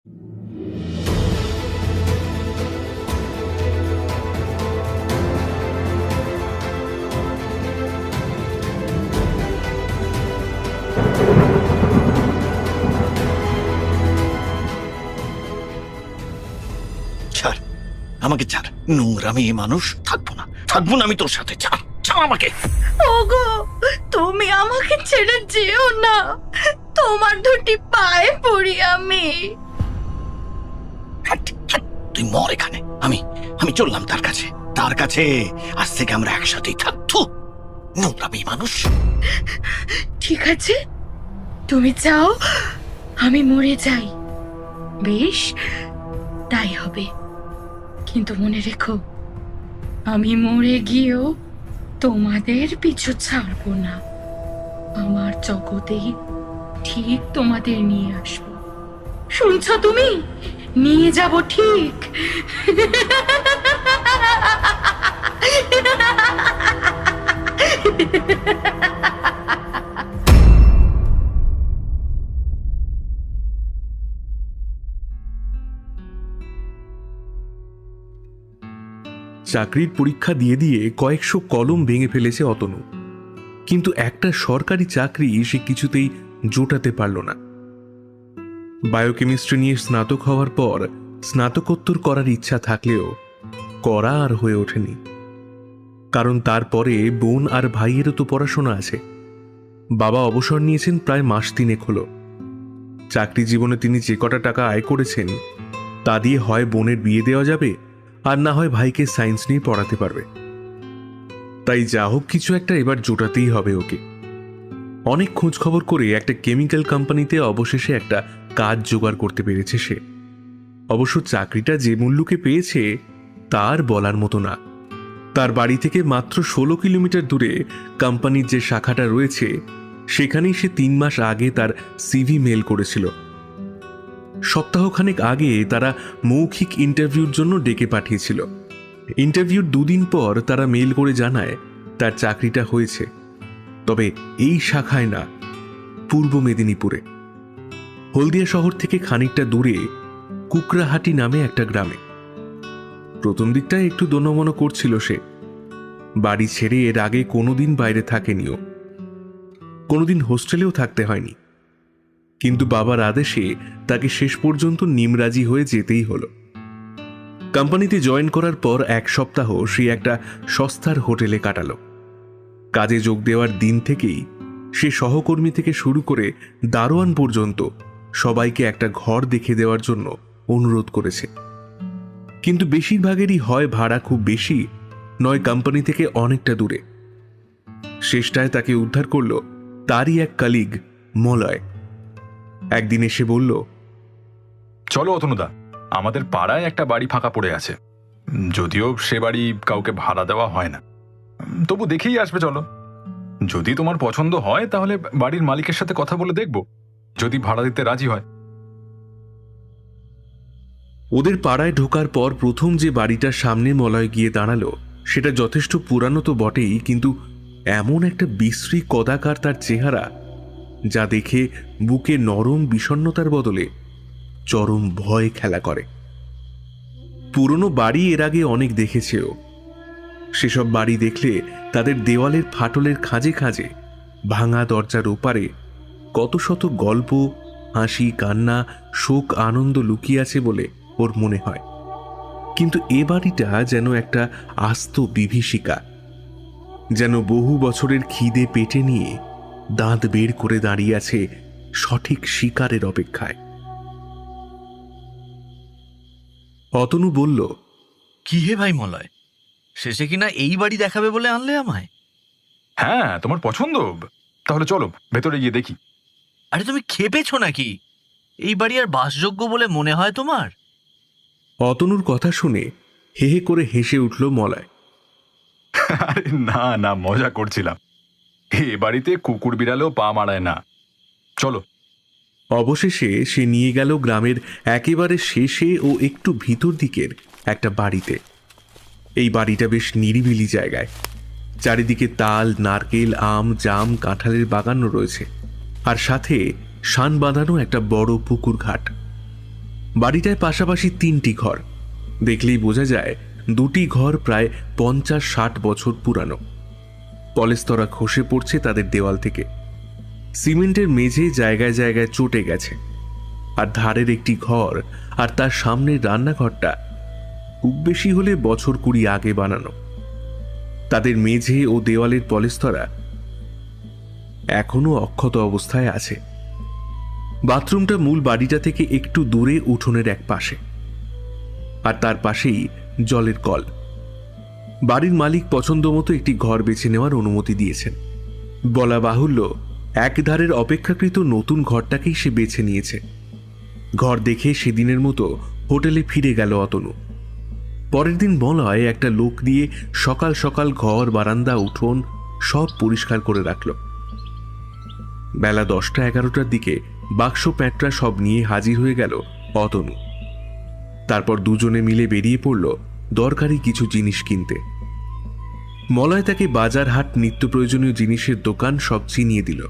ছাড় আমাকে, ছাড়। নোংরা মেয়ে মানুষ, থাকবো না আমি তোর সাথে। ছাড় আমাকে। ওগো, তুমি আমাকে ছেড়ে যেও না, তোমার দুটি পায়ে পড়ি আমি। তুই মর এখানে। আমি চললাম তার কাছে। আজ থেকে আমরা একসাথেই থাকবো। নোংরা মেয়ে মানুষ। ঠিক আছে, তুমি চাও আমি মরে যাই, বেশ, তাই হবে। কিন্তু মনে রেখো, আমি মরে গিয়েও তোমাদের পিছু ছাড়বো না। আমার জগতেই ঠিক তোমাদের নিয়ে আসবো। শুনছ তুমি? নিয়ে যাব ঠিক। চাকরির পরীক্ষা দিয়ে দিয়ে কয়েকশো কলম ভেঙে ফেলেছে অতনু, কিন্তু একটা সরকারি চাকরি সে কিছুতেই জোটাতে পারল না। বায়োকেমিস্ট্রি নিয়ে স্নাতক হওয়ার পর স্নাতকোত্তর করার ইচ্ছা থাকলেও করা আর হয়ে ওঠেনি, কারণ তারপরে বোন আর ভাইয়েরও তো পড়াশোনা আছে। বাবা অবসর নিয়েছেন প্রায় মাস 3 হলো। চাকরি জীবনে তিনি যে কটা টাকা আয় করেছেন তা দিয়ে হয় বোনের বিয়ে দেওয়া যাবে, আর না হয় ভাইকে সায়েন্স নিয়ে পড়াতে পারবে। তাই যা হোক কিছু একটা এবার জোটাতেই হবে ওকে। অনেক খোঁজ খবর করে একটা কেমিক্যাল কোম্পানিতে অবশেষে একটা কাজ জোগাড় করতে পেরেছে সে। অবশ্য চাকরিটা যে মূল্যকে পেয়েছে তার বলার মতো না। তার বাড়ি থেকে মাত্র 16 কিলোমিটার দূরে কোম্পানির যে শাখাটা রয়েছে সেখানেই সে 3 মাস আগে তার সিভি মেল করেছিল। সপ্তাহখানেক আগে তারা মৌখিক ইন্টারভিউর জন্য ডেকে পাঠিয়েছিল। ইন্টারভিউর 2 দিন পর তারা মেল করে জানায় তার চাকরিটা হয়েছে, তবে এই শাখায় না, পূর্ব মেদিনীপুরে, হলদিয়া শহর থেকে খানিকটা দূরে কুকরাহাটি নামে একটা গ্রামে। প্রথম দিকটায় একটু দোনমনো করছিল সে। বাড়ি ছেড়ে এর আগে কোনোদিন বাইরে থাকেনিও, কোনোদিন হোস্টেলেও থাকতে হয়নি, কিন্তু বাবার আদেশে তাকে শেষ পর্যন্ত নিমরাজি হয়ে যেতেই হলো। কোম্পানিতে জয়েন করার পর 1 সপ্তাহ সে একটা সস্তার হোটেলে কাটালো। কাজে যোগ দেওয়ার দিন থেকেই সে সহকর্মী থেকে শুরু করে দারোয়ান পর্যন্ত সবাইকে একটা ঘর দেখে দেওয়ার জন্য অনুরোধ করেছে, কিন্তু বেশিরভাগেরই হয় ভাড়া খুব বেশি, নয় কোম্পানি থেকে অনেকটা দূরে। শেষটায় তাকে উদ্ধার করল তারই এক কলিগ মলয়। একদিন এসে বলল, চলো অতনুদা, আমাদের পাড়ায় একটা বাড়ি ফাঁকা পড়ে আছে। যদিও সে বাড়ি কাউকে ভাড়া দেওয়া হয় না, তবু দেখেই আসবে চলো। যদি তোমার পছন্দ হয় তাহলে বাড়ির মালিকের সাথে কথা বলে দেখব, যদি ভাড়া দিতে রাজি হয়। ওদের পাড়ায় ঢোকার পর প্রথম যে বাড়িটার সামনে মলয় গিয়ে দাঁড়ালো সেটা যথেষ্ট পুরানো তো বটেই, কিন্তু এমন একটা বিশ্রী কদাকার তার চেহারা, যা দেখে বুকে নরম বিষণ্ণতার বদলে চরম ভয় খেলা করে। পুরনো বাড়ি এর আগে অনেক দেখেছেও। সেসব বাড়ি দেখলে তাদের দেওয়ালের ফাটলের খাঁজে খাঁজে, ভাঙা দরজার ওপারে কত শত গল্প, হাসি, কান্না, শোক, আনন্দ লুকিয়ে আছে বলে ওর মনে হয়। কিন্তু এ বাড়িটা যেন একটা আস্ত বিভীষিকা, যেন বহু বছরের খিদে পেটে নিয়ে দাঁত বের করে দাঁড়িয়ে আছে সঠিক শিকারের অপেক্ষায়। অতনু বলল, কি হে ভাই মলয়, শেষে কিনা এই বাড়ি দেখাবে বলে আনলে আমায়? হ্যাঁ, তোমার পছন্দ? তাহলে চলো ভেতরে গিয়ে দেখি। আরে তুমি খেপেছো নাকি? এই বাড়ি আর বাসযোগ্য বলে মনে হয় তোমার? অতনুর কথা শুনে হে হে করে হেসে উঠল মলয়। আরে না না, মজা করছিলাম। এ বাড়িতে কুকুর বিড়ালেও পা মারায় না। চলো। অবশেষে সে নিয়ে গেল গ্রামের একেবারে শেষে ও একটু ভিতর দিকের একটা বাড়িতে। এই বাড়িটা বেশ নিরিবিলি জায়গায়। চারিদিকে তাল, নারকেল, আম, জাম, কাঁঠালের বাগানও রয়েছে, আর সাথে শান বাঁধানো একটা বড় পুকুর ঘাট। বাড়িটায় পাশাপাশি 3টি ঘর। দেখলেই বোঝা যায় দুটি ঘর প্রায় 50-60 বছর পুরানো। পলেস্তরা খসে পড়ছে তাদের দেওয়াল থেকে। সিমেন্টের মেঝে জায়গায় জায়গায় চটে গেছে। আর ধারের একটি ঘর আর তার সামনের রান্নাঘরটা খুব বেশি হলে বছর 20 আগে বানানো। তাদের মেঝে ও দেওয়ালের পলেস্তরা এখনো অক্ষত অবস্থায় আছে। বাথরুমটা মূল বাড়িটা থেকে একটু দূরে উঠোনের এক পাশে, আর তার পাশেই জলের কল। বাড়ির মালিক পছন্দ মতো একটি ঘর বেছে নেওয়ার অনুমতি দিয়েছেন। বলা বাহুল্য, একধারের অপেক্ষাকৃত নতুন ঘরটাকেই সে বেছে নিয়েছে। ঘর দেখে সেদিনের মতো হোটেলে ফিরে গেল অতনু। পরের দিন মলয় একটা লোক দিয়ে সকাল সকাল ঘর, বারান্দা, উঠোন সব পরিষ্কার করে রাখল। বেলা 10টা-11টার দিকে বাক্স প্যাঁটরা সব নিয়ে হাজির হয়ে গেল অতনু। তারপর দুজনে মিলে বেরিয়ে পড়ল দরকারি কিছু জিনিস কিনতে। মলয় তাকে বাজার, হাট, নিত্য প্রয়োজনীয় জিনিসের দোকান সব চিনিয়ে দিল।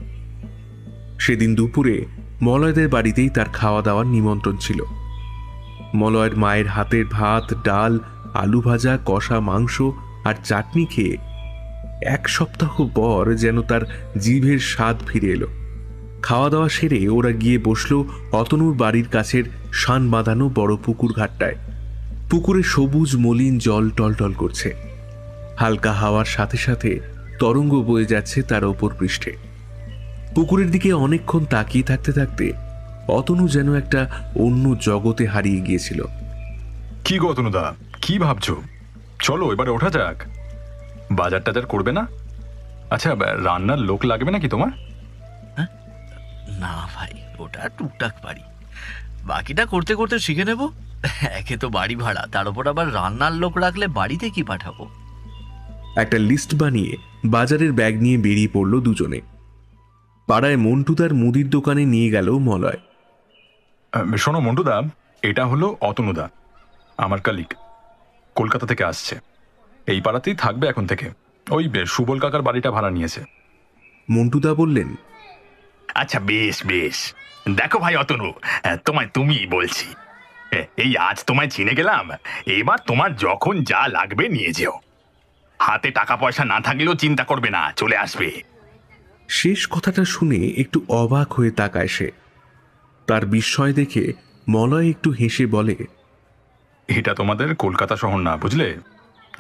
সেদিন দুপুরে মলয়দের বাড়িতেই তার খাওয়া দাওয়ার নিমন্ত্রণ ছিল। মলয়ের মায়ের হাতের ভাত, ডাল, আলু ভাজা, কষা মাংস আর চাটনি খেয়ে 1 সপ্তাহ পর যেন তার জিভের স্বাদ ফিরে এলো। খাওয়া দাওয়া সেরে ওরা গিয়ে বসলো অতনুর বাড়ির কাছের শান বাঁধানো বড় পুকুর ঘাটটায়। পুকুরে সবুজ মলিন জল টলটল করছে। হালকা হাওয়ার সাথে সাথে তরঙ্গ বয়ে যাচ্ছে তার ওপর পৃষ্ঠে। পুকুরের দিকে অনেকক্ষণ তাকিয়ে থাকতে থাকতে অতনু যেন একটা অন্য জগতে হারিয়ে গিয়েছিল। কি গো অতনুদা, কি ভাবছো? চলো এবারে ওঠা যাক। বাজার টাজার করবে না? আচ্ছা, রান্নার লোক লাগবে নাকি তোমার? না ভাই, ওটা টুকটাক পারি, বাকিটা করতে করতে শিখে নেব। একে তো বাড়ি ভাড়া, তার উপর আবার রান্নার লোক রাখলে বাড়িতে কি পাঠাবো? একটা লিস্ট বানিয়ে বাজারের ব্যাগ নিয়ে বেরিয়ে পড়ল দুজনে। পাড়ায় মন্টুদার মুদির দোকানে নিয়ে গেল মলয়। শোনো মন্টুদা, এটা হলো অতনুদা, আমার কালিক, কলকাতা থেকে আসছে। এই পাড়াতেই থাকবে এখন থেকে। ওই সুবল কাকার বাড়িটা ভাড়া নিয়েছে। মন্টুদা বললেন, আচ্ছা বেশ বেশ। দেখো ভাই অতনু, তোমায় তুমি বলছি, এই আজ তোমায় চিনে গেলাম। এবার তোমার যখন যা লাগবে নিয়ে যেও। হাতে টাকা পয়সা না থাকলেও চিন্তা করবে না, চলে আসবে। শেষ কথাটা শুনে একটু অবাক হয়ে তাকায় সে। তার বিস্ময় দেখে মলয় একটু হেসে বলে, এটা তোমাদের কলকাতা শহর না, বুঝলে?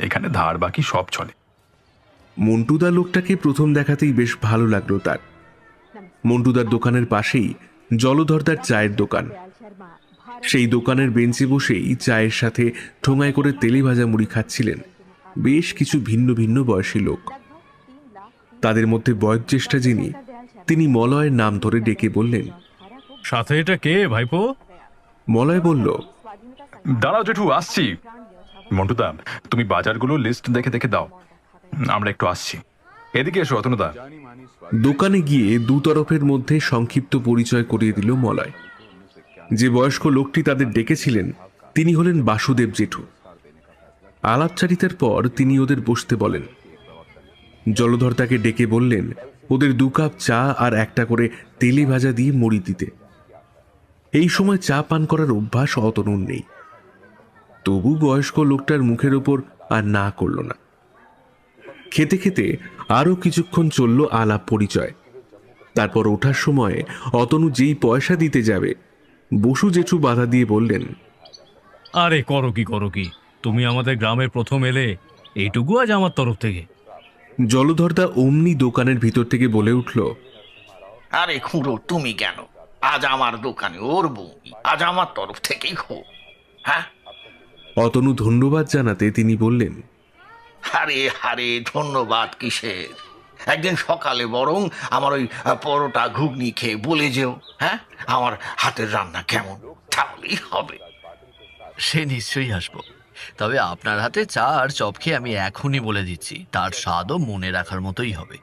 এখানে ধার বাকি সব চলে। মন্টুদা লোকটাকে প্রথম দেখাতেই বেশ ভালো লাগলো তার। মন্টুদার দোকানের পাশেই জলধরদার চায়ের দোকান। সেই দোকানের বেঞ্চে বসেই চায়ের সাথে ঠোঙায় করে তেলে ভাজা মুড়ি খাচ্ছিলেন বেশ কিছু ভিন্ন ভিন্ন বয়সী লোক। তাদের মধ্যে বয়োজ্যেষ্ঠা যিনি, তিনি মলয়ের নাম ধরে ডেকে বললেন, সাথে এটা কে ভাইপো? মলয় বলল, দাঁড়াও জেঠু, আসছি। মন্টুদা, তুমি বাজারগুলো লিস্ট দেখে দেখে দাও, আমরা একটু আসছি। এদিকে এসো অতনুদা। দোকানে গিয়ে দুতরফের মধ্যে সংক্ষিপ্ত পরিচয় করিয়ে দিল মলয়। যে বয়স্ক লোকটি তাদের ডেকেছিলেন তিনি হলেন বাসুদেব জেঠু। আলাপচারিতার পর তিনি ওদের বসতে বলেন। জলধর তাকে ডেকে বললেন ওদের 2 কাপ চা আর একটা করে তেলে ভাজা দিয়ে মুড়ি দিতে। এই সময় চা পান করার অভ্যাস অতনুর নেই, তবু বয়স্ক লোকটার মুখের ওপর আর না করল না। খেতে খেতে আরো কিছুক্ষণ চলল আলাপ পরিচয়। তারপর ওঠার সময় অতনু যেই পয়সা দিতে যাবে, বসু জেঠু বাধা দিয়ে বললেন, আরে করো কি, তুমি আমাদের গ্রামের প্রথম এলে, এইটুকু আজ আমার তরফ থেকে। জলধরদা অমনি দোকানের ভিতর থেকে বলে উঠল, আরে খুঁড়ো, তুমি কেন? আজ আমার দোকানে ওর বউ, আজ আমার তরফ থেকেই হোক। হ্যাঁ? অতনু ধন্যবাদ জানাতে তিনি বললেন, আরে আরে ধন্যবাদ কিসের? একদিন সকালে বরং আমার ওই পরোটা ঘুগনি খেয়ে বলে যেও, হ্যাঁ, আমার হাতের রান্না কেমন, তাহলেই হবে। সে নিশ্চয়ই আসবো, তবে আপনার হাতে চা আর চপ খেয়ে আমি এখনই বলে দিচ্ছি, তার স্বাদও মনে রাখার মতোই হবে।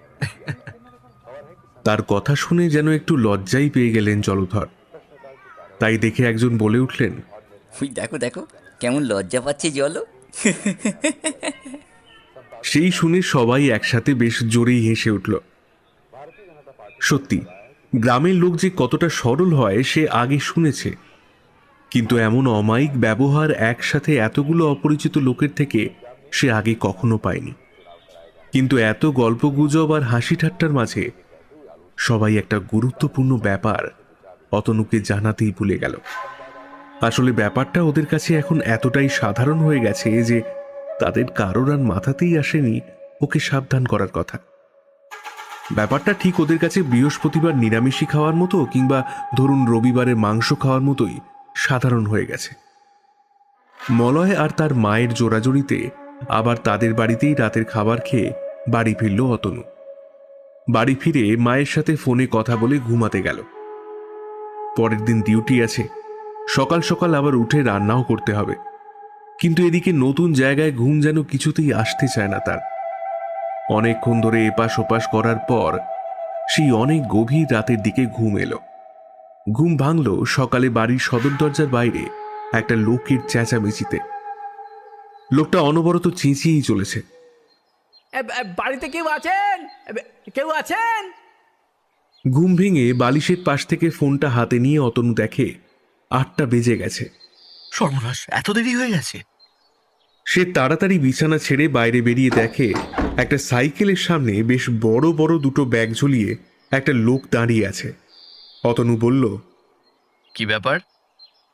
তার কথা শুনে যেন একটু লজ্জাই পেয়ে গেলেন জলধর। তাই দেখে একজন বলে উঠলেন, ওই দেখো দেখো কেমন লজ্জা পাচ্ছে জলো। সেই শুনে সবাই একসাথে বেশ জোরেই হেসে উঠল। সত্যি গ্রামের লোক যে কতটা সরল হয় সে আগে শুনেছে, কিন্তু এমন অমায়িক ব্যবহার একসাথে এতগুলো অপরিচিত লোকের থেকে সে আগে কখনো পায়নি। কিন্তু এত গল্পগুজব আর হাসি ঠাট্টার মাঝে সবাই একটা গুরুত্বপূর্ণ ব্যাপার অতনুকে জানাতেই ভুলে গেল। আসলে ব্যাপারটা ওদের কাছে এখন এতটাই সাধারণ হয়ে গেছে যে তাদের কারোর আর মাথাতেই আসেনি ওকে সাবধান করার কথা। ব্যাপারটা ঠিক ওদের কাছে বৃহস্পতিবার নিরামিষই খাওয়ার মতো কিংবা ধরুন রবিবারে মাংস খাওয়ার মতোই সাধারণ হয়ে গেছে। মলয় আর তার মায়ের জোড়াজড়িতে আবার তাদের বাড়িতেই রাতের খাবার খেয়ে বাড়ি ফিরল অতনু। বাড়ি ফিরে মায়ের সাথে ফোনে কথা বলে ঘুমাতে গেল। পরের দিন ডিউটি আছে, সকাল সকাল আবার উঠে রান্নাও করতে হবে। কিন্তু এদিকে নতুন জায়গায় ঘুম যেন কিছুতেই আসতে চায় না তার। অনেকক্ষণ ধরে এপাশ ওপাশ করার পর সেই অনেক গভীর রাতের দিকে ঘুম এলো। ঘুম ভাঙল সকালে বাড়ির সদর দরজার বাইরে একটা লোকের চেঁচামেচিতে। লোকটা অনবরত চেঁচিয়েই চলেছে। বাড়িতে কেউ আছেন? কেউ আছেন? ঘুম ভেঙে বালিশের পাশ থেকে ফোনটা হাতে নিয়ে অতনু দেখে 8টা বেজে গেছে। সর্বনাশ, এত দেরি হয়ে গেছে! সে তাড়াতাড়ি বিছানা ছেড়ে বাইরে বেরিয়ে দেখে একটা সাইকেলের সামনে বেশ বড় বড় দুটো ব্যাগ ঝুলিয়ে একটা লোক দাঁড়িয়ে আছে। অতনু বলল, কি ব্যাপার?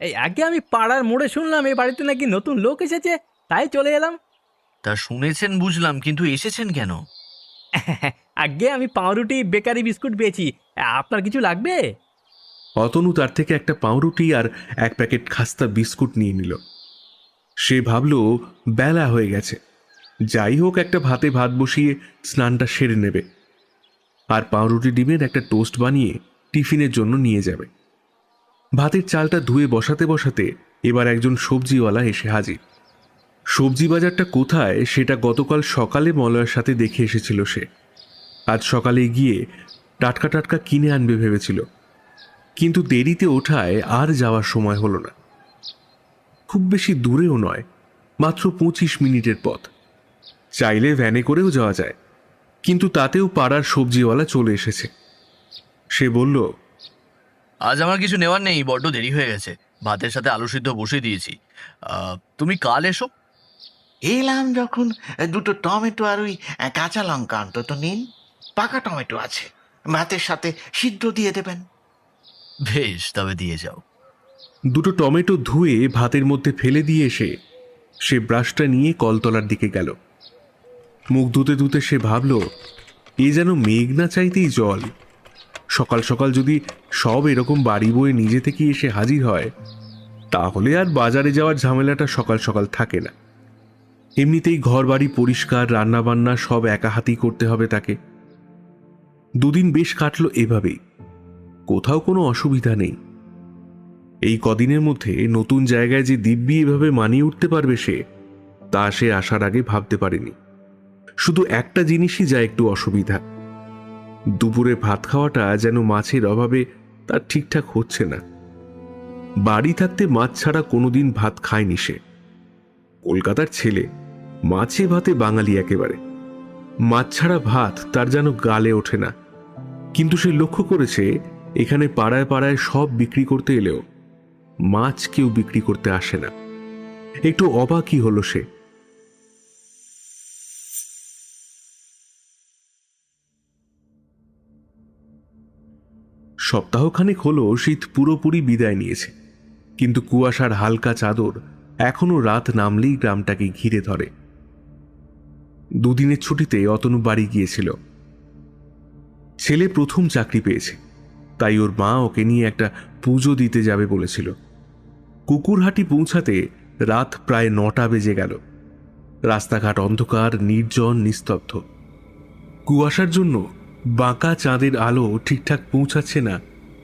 এই আগে আমি পাড়ার মোড়ে শুনলাম এই বাড়িতে নাকি নতুন লোক এসেছে, তাই চলে এলাম। তা শুনেছেন বুঝলাম, কিন্তু এসেছেন কেন? আগে আমি পাউরুটি বেকারি বিস্কুট পেয়েছি, আপনার কিছু লাগবে? অতনু তার থেকে একটা পাউরুটি আর 1 প্যাকেট খাস্তা বিস্কুট নিয়ে নিল। সে ভাবল বেলা হয়ে গেছে, যাই হোক একটা ভাতে ভাত বসিয়ে স্নানটা সেরে নেবে, আর পাউরুটি ডিমের একটা টোস্ট বানিয়ে টিফিনের জন্য নিয়ে যাবে। ভাতের চালটা ধুয়ে বসাতে বসাতে এবার একজন সবজিওয়ালা এসে হাজির। সবজি বাজারটা কোথায় সেটা গতকাল সকালে মলয়ের সাথে দেখে এসেছিল সে। আজ সকালে গিয়ে টাটকা টাটকা কিনে আনবে ভেবেছিল, কিন্তু দেরিতে ওঠায় আর যাওয়ার সময় হলো না। খুব বেশি দূরেও নয়, মাত্র 25 মিনিটের পথ। চাইলে ভ্যানে করেও যাওয়া যায়, কিন্তু তাতেও পাড়ার সবজিওয়ালা চলে এসেছে। সে বলল, আজ আমার কিছু নেওয়ার নেই, বড্ড দেরি হয়ে গেছে। ভাতের সাথে আলু সিদ্ধ বসিয়ে দিয়েছি। তুমি কাল এসো। এলাম যখন, 2টো টমেটো আর ওই কাঁচা লঙ্কা অন্তত নিন। পাকা টমেটো আছে, ভাতের সাথে সিদ্ধ দিয়ে দেবেন। বেশ, তবে দিয়ে যাও। 2টো টমেটো ধুয়ে ভাতের মধ্যে ফেলে দিয়ে এসে সে ব্রাশটা নিয়ে কলতলার দিকে গেল। মুখ ধুতে ধুতে সে ভাবল, এ যেন মেঘ না চাইতেই জল। সকাল সকাল যদি সব এরকম বাড়ি বয়ে নিজে থেকে এসে হাজির হয়, তাহলে আর বাজারে যাওয়ার ঝামেলাটা সকাল সকাল থাকে না। এমনিতেই ঘর বাড়ি পরিষ্কার, রান্নাবান্না সব একা হাতেই করতে হবে তাকে। 2 দিন বেশ কাটলো এভাবেই, কোথাও কোনো অসুবিধা নেই। এই কদিনের মধ্যে নতুন জায়গায় যে দিব্যি এভাবে মানিয়ে উঠতে পারবে সে, তা সে আসার আগে ভাবতে পারেনি। শুধু একটা জিনিসই যা একটু অসুবিধা, দুপুরে ভাত খাওয়াটা যেন মাছের অভাবে তার ঠিকঠাক হচ্ছে না। বাড়ি থাকতে মাছ ছাড়া কোনোদিন ভাত খায়নি সে। কলকাতার ছেলে, মাছে ভাতে বাঙালি একেবারে। মাছ ছাড়া ভাত তার যেন গালে ওঠে না। কিন্তু সে লক্ষ্য করেছে এখানে পাড়ায় পাড়ায় সব বিক্রি করতে এলেও মাছ কেউ বিক্রি করতে আসে না। একটু অবাকই হলো সে। সপ্তাহখানেক হলো শীত পুরোপুরি বিদায় নিয়েছে, কিন্তু কুয়াশার হালকা চাদর এখনো রাত নামলেই গ্রামটাকে ঘিরে ধরে। 2 দিনের ছুটিতে অতনু বাড়ি গিয়েছিল। ছেলে প্রথম চাকরি পেয়েছে, তাই ওর মা ওকে নিয়ে একটা পুজো দিতে যাবে বলেছিল। কুকুরহাটি পৌঁছাতে রাত প্রায় 9টা বেজে গেল। রাস্তাঘাট অন্ধকার, নির্জন, নিস্তব্ধ। কুয়াশার জন্য বাঁকা চাঁদের আলো ঠিকঠাক পৌঁছাচ্ছে না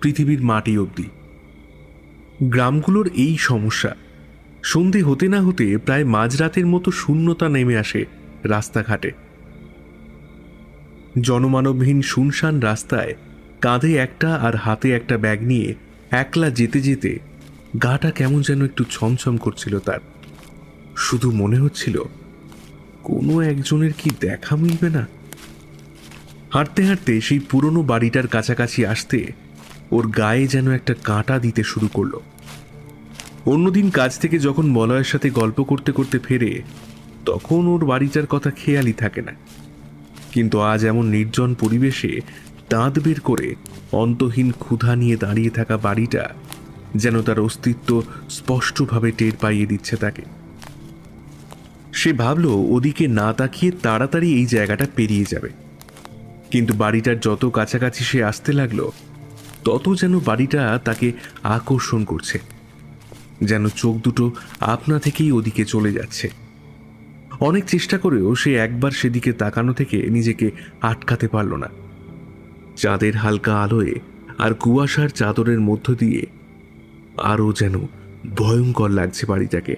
পৃথিবীর মাটি অবধি। গ্রামগুলোর এই সমস্যা। সন্ধে হতে না হতে প্রায় মাঝরাতের মতো শূন্যতা নেমে আসে রাস্তাঘাটে। জনমানবহীন শুনশান রাস্তায় কাঁধে একটা আর হাতে একটা ব্যাগ নিয়ে একলা যেতে যেতে গাটা কেমন যেন একটু ছমছম করছিল তার। শুধু মনে হচ্ছিল কোনো একজনের কি দেখা মিলবে না। হাঁটতে হাঁটতে সেই পুরনো বাড়িটার কাছাকাছি আসতে ওর গায়ে যেন একটা কাঁটা দিতে শুরু করলো। অন্যদিন কাজ থেকে যখন মলয়ের সাথে গল্প করতে করতে ফেরে তখন ওর বাড়িটার কথা খেয়ালই থাকে না, কিন্তু আজ এমন নির্জন পরিবেশে দাঁত বের করে অন্তহীন ক্ষুধা নিয়ে দাঁড়িয়ে থাকা বাড়িটা যেন তার অস্তিত্ব স্পষ্টভাবে টের পাইয়ে দিচ্ছে তাকে। সে ভাবল ওদিকে না তাকিয়ে তাড়াতাড়ি এই জায়গাটা পেরিয়ে যাবে, কিন্তু বাড়িটার যত কাছাকাছি সে আসতে লাগলো তত যেন বাড়িটা তাকে আকর্ষণ করছে, যেন চোখ দুটো আপনা থেকেই ওদিকে চলে যাচ্ছে। অনেক চেষ্টা করেও সে একবার সেদিকে তাকানো থেকে নিজেকে আটকাতে পারল না। চাঁদের হালকা আলোয় আর কুয়াশার চাদরের মধ্য দিয়ে আরও যেন ভয়ঙ্কর লাগছে বাড়িটাকে।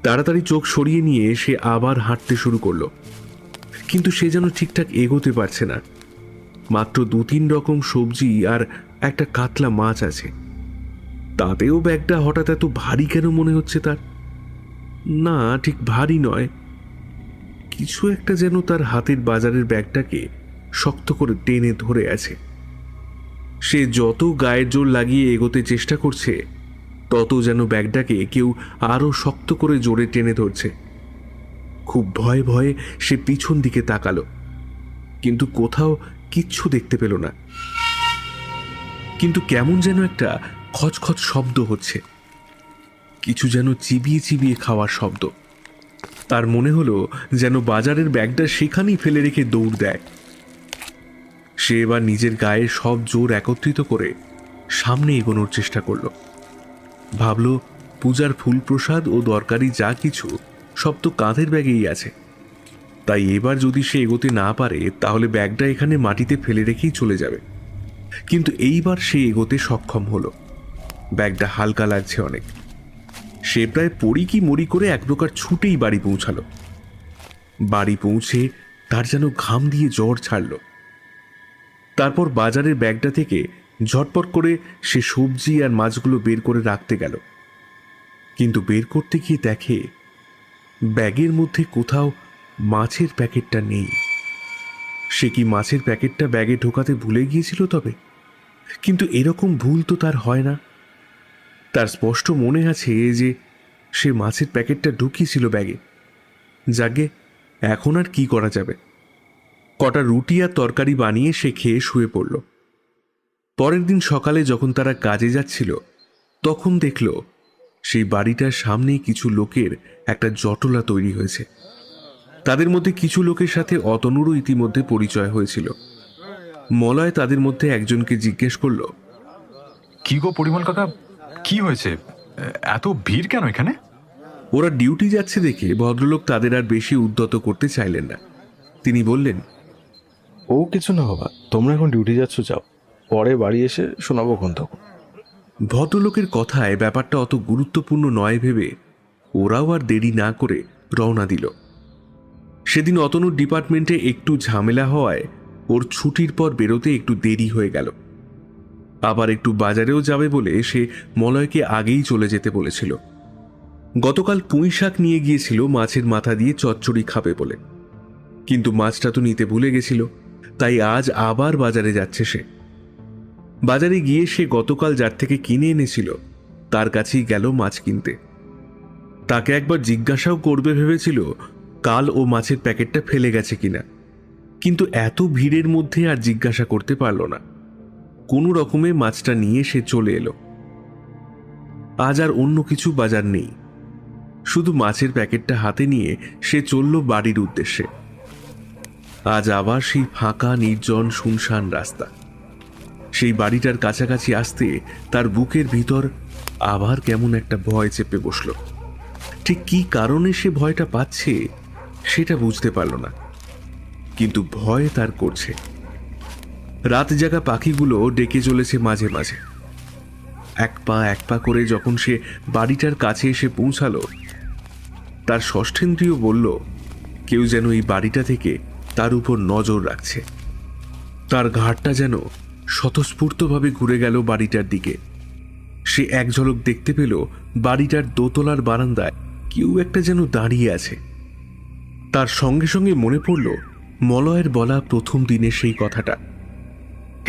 তাড়াতাড়ি চোখ সরিয়ে নিয়ে সে আবার হাঁটতে শুরু করলো, কিন্তু সে যেন ঠিকঠাক এগোতে পারছে না। মাত্র 2-3 রকম সবজি আর একটা কাতলা মাছ আছে, তাতেও ব্যাগটা হঠাৎ এত ভারী কেন মনে হচ্ছে তার? না, ঠিক ভারী নয়, কিছু একটা যেন তার হাতের বাজারের ব্যাগটাকে শক্ত করে টেনে ধরে আছে। সে যত গায়ের জোর লাগিয়ে এগোতে চেষ্টা করছে তত যেন ব্যাগটাকে কেউ আরো শক্ত করে জোরে টেনে ধরছে। খুব ভয়ে ভয়ে সে পিছন দিকে তাকালো, কিন্তু কোথাও কিচ্ছু দেখতে পেল না। কিন্তু কেমন যেন একটা খচখচ শব্দ হচ্ছে, কিছু যেন চিবিয়ে চিবিয়ে খাওয়ার শব্দ। তার মনে হলো যেন বাজারের ব্যাগটা সেখানেই ফেলে রেখে দৌড় দেয়। সে এবার নিজের গায়ে সব জোর একত্রিত করে সামনে এগোনোর চেষ্টা করল। ভাবল পূজার ফুল প্রসাদ ও দরকারি যা কিছু সব তো কাঁধের ব্যাগেই আছে, তাই এবার যদি সে এগোতে না পারে তাহলে ব্যাগটা এখানে মাটিতে ফেলে রেখেই চলে যাবে। কিন্তু এইবার সে এগোতে সক্ষম হলো। ব্যাগটা হালকা লাগছে অনেক। সে প্রায় পড়ি কি মরি করে এক প্রকার ছুটেই বাড়ি পৌঁছালো। বাড়ি পৌঁছে তার যেন ঘাম দিয়ে জ্বর ছাড়ল। তারপর বাজারের ব্যাগটা থেকে ঝটপট করে সে সবজি আর মাছগুলো বের করে রাখতে গেল, কিন্তু বের করতে গিয়ে দেখে ব্যাগের মধ্যে কোথাও মাছের প্যাকেটটা নেই। সে কি মাছের প্যাকেটটা ব্যাগে ঢোকাতে ভুলে গিয়েছিল তবে? কিন্তু এরকম ভুল তো তার হয় না। তার স্পষ্ট মনে আছে যে সে মাছের প্যাকেটটা ঢুকিয়েছিল ব্যাগে। যাগে, এখন আর কি করা যাবে? কটা রুটি আর তরকারি বানিয়ে সে খেয়ে শুয়ে পড়ল। পরের দিন সকালে যখন তারা কাজে যাচ্ছিল তখন দেখল সেই বাড়িটার সামনে কিছু লোকের একটা জটলা তৈরি হয়েছে। তাদের মধ্যে কিছু লোকের সাথে অতনুরও ইতিমধ্যে পরিচয় হয়েছিল। মলয় তাদের মধ্যে একজনকে জিজ্ঞেস করল, কি গো পরিমল কাকা, কি হয়েছে? এত ভিড় কেন এখানে? ওরা ডিউটি যাচ্ছে দেখে ভদ্রলোক তাদের আর বেশি উদ্যত করতে চাইলেন না। তিনি বললেন, ও কিছু না বাবা, তোমরা এখন ডিউটি যাচ্ছ, যাও, পরে বাড়ি এসে শোনাবো কোন তখন। ভদ্রলোকের কথায় ব্যাপারটা অত গুরুত্বপূর্ণ নয় ভেবে ওরাও আর দেরি না করে রওনা দিল। সেদিন অতনুর ডিপার্টমেন্টে একটু ঝামেলা হওয়ায় ওর ছুটির পর বেরোতে একটু দেরি হয়ে গেল। আবার একটু বাজারেও যাবে বলে সে মলয়কে আগেই চলে যেতে বলেছিল। গতকাল পুঁই শাক নিয়ে গিয়েছিল মাছের মাথা দিয়ে চচ্চড়ি খাবে বলে, কিন্তু মাছটা তো নিতে ভুলে গেছিল, তাই আজ আবার বাজারে যাচ্ছে সে। বাজারে গিয়ে সে গতকাল যার থেকে কিনে এনেছিল তার কাছেই গেল মাছ কিনতে। তাকে একবার জিজ্ঞাসাও করবে ভেবেছিল কাল ও মাছের প্যাকেটটা ফেলে গেছে কিনা, কিন্তু এত ভিড়ের মধ্যে আর জিজ্ঞাসা করতে পারল না। কোনো রকমে মাছটা নিয়ে সে চলে এলো। আজ আর অন্য কিছু বাজার নেই, শুধু মাছের প্যাকেটটা হাতে নিয়ে সে চলল বাড়ির উদ্দেশ্যে। আজ আবার সেই ফাঁকা নির্জন শুনশান রাস্তা। সেই বাড়িটার কাছাকাছি আসতে তার বুকের ভিতর আবার কেমন একটা ভয় চেপে বসল। ঠিক কি কারণে সে ভয়টা পাচ্ছে সেটা বুঝতে পারল না, কিন্তু ভয় তার করছে। রাত জাগা পাখিগুলো ডেকে চলেছে মাঝে মাঝে। এক পা করে যখন সে বাড়িটার কাছে এসে পৌঁছালো, তার ষষ্ঠেন্দ্রিয় বলল কেউ যেন এই বাড়িটা থেকে তার উপর নজর রাখছে। তার ঘাড়টা যেন স্বতঃস্ফূর্তভাবে ঘুরে গেল বাড়িটার দিকে। সে এক ঝলক দেখতে পেল বাড়িটার দোতলার বারান্দায় কেউ একটা যেন দাঁড়িয়ে আছে। তার সঙ্গে সঙ্গে মনে পড়ল মলয়ের বলা প্রথম দিনের সেই কথাটা,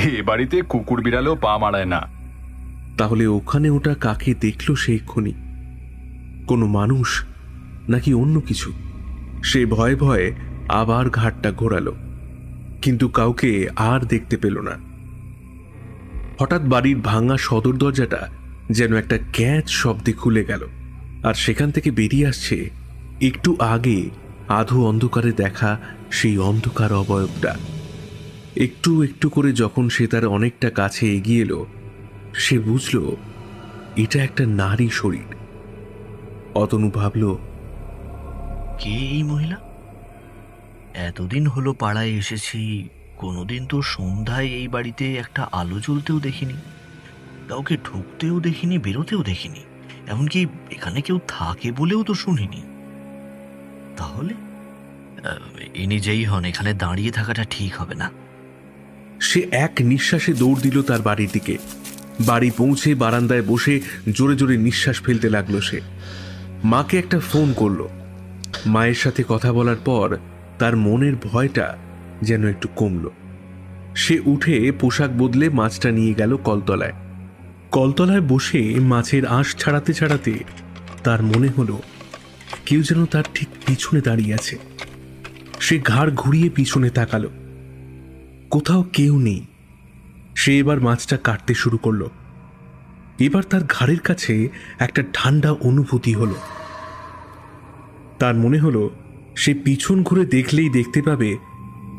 এ বাড়িতে কুকুর বিড়ালেও পা মারায় না। তাহলে ওখানে ওটা কাকে দেখল সে এক্ষুনি? কোনো মানুষ নাকি অন্য কিছু? সে ভয়ে ভয়ে আবার ঘাটটা ঘোরালো, কিন্তু কাউকে আর দেখতে পেল না। হঠাৎ বাড়ির ভাঙা সদর দরজাটা যেন একটা ক্যাচ শব্দে খুলে গেল, আর সেখান থেকে বেরিয়ে আসছে একটু আগে আধো অন্ধকারে দেখা সেই অন্ধকার অবয়বটা। একটু একটু করে যখন সে তার অনেকটা কাছে এগিয়ে এলো, সে বুঝল এটা একটা নারী শরীর। অতনু ভাবল, কে এই মহিলা? এতদিন হলো পাড়ায় এসেছি, কোনোদিন তো সন্ধ্যায় এই বাড়িতে একটা আলো জ্বলতেও দেখিনি, কাউকে ঢুকতেও দেখিনি, বেরোতেও দেখিনি, এমনকি এখানে কেউ থাকে বলেও তো শুনিনি। তাহলে ইনি যেই হন, এখানে দাঁড়িয়ে থাকাটা ঠিক হবে না। সে এক নিঃশ্বাসে দৌড় দিল তার বাড়ির দিকে। বাড়ি পৌঁছে বারান্দায় বসে জোরে জোরে নিঃশ্বাস ফেলতে লাগলো সে। মাকে একটা ফোন করলো। মায়ের সাথে কথা বলার পর তার মনের ভয়টা যেন একটু কমল। সে উঠে পোশাক বদলে মাছটা নিয়ে গেল কলতলায়। কলতলায় বসে মাছের আঁশ ছাড়াতে ছাড়াতে তার মনে হলো কেউ যেন তার ঠিক পিছনে দাঁড়িয়ে আছে। সে ঘাড় ঘুরিয়ে পিছনে তাকালো, কোথাও কেউ নেই। সে এবার মাছটা কাটতে শুরু করলো। এবার তার ঘাড়ের কাছে একটা ঠান্ডা অনুভূতি হলো। তার মনে হলো সে পিছন ঘুরে দেখলেই দেখতে পাবে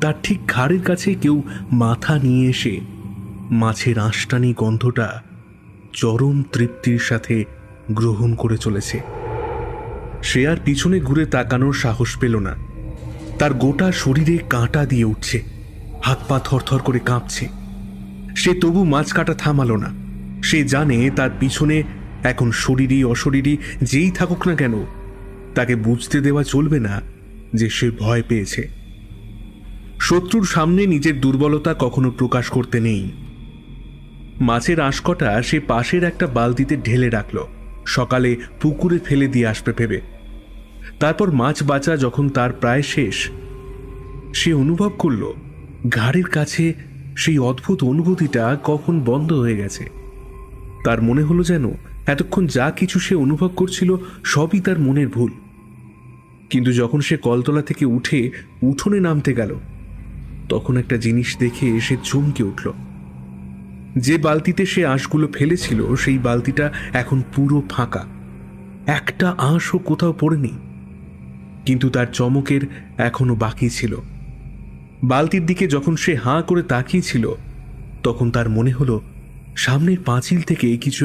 তার ঠিক ঘাড়ের কাছে কেউ মাথা নিয়ে এসে মাছের আঁশটানি গন্ধটা চরম তৃপ্তির সাথে গ্রহণ করে চলেছে। সে আর পিছনে ঘুরে তাকানোর সাহস পেল না। তার গোটা শরীরে কাঁটা দিয়ে উঠছে, হাত পা থরথর করে কাঁপছে। সে তবু মাছ কাটা থামালো না। সে জানে তার পিছনে এখন শরীরী অশরীরী যেই থাকুক না কেন, তাকে বুঝতে দেওয়া চলবে না যে সে ভয় পেয়েছে। শত্রুর সামনে নিজের দুর্বলতা কখনো প্রকাশ করতে নেই। মাছের আঁশকটা সে পাশের একটা বালতিতে ঢেলে রাখল, সকালে পুকুরে ফেলে দিয়ে আসবে ভেবে। তারপর মাছ বাঁচা যখন তার প্রায় শেষ, সে অনুভব করল ঘাড়ের কাছে সেই অদ্ভুত অনুভূতিটা কখন বন্ধ হয়ে গেছে। তার মনে হলো যেন এতক্ষণ যা কিছু সে অনুভব করছিল সবই তার মনের ভুল। কিন্তু যখন সে কলতলা থেকে উঠে উঠোনে নামতে গেল, তখন একটা জিনিস দেখে সে চমকে উঠল। যে বালতিতে সে আঁশগুলো ফেলেছিল সেই বালতিটা এখন পুরো ফাঁকা, একটা আঁশও কোথাও পড়েনি। কিন্তু তার চমকের এখনো বাকি ছিল। বালতির দিকে যখন সে হাঁ করে তাকিয়েছিল, তখন তার মনে হলো সামনের পাঁচিল থেকে কিছু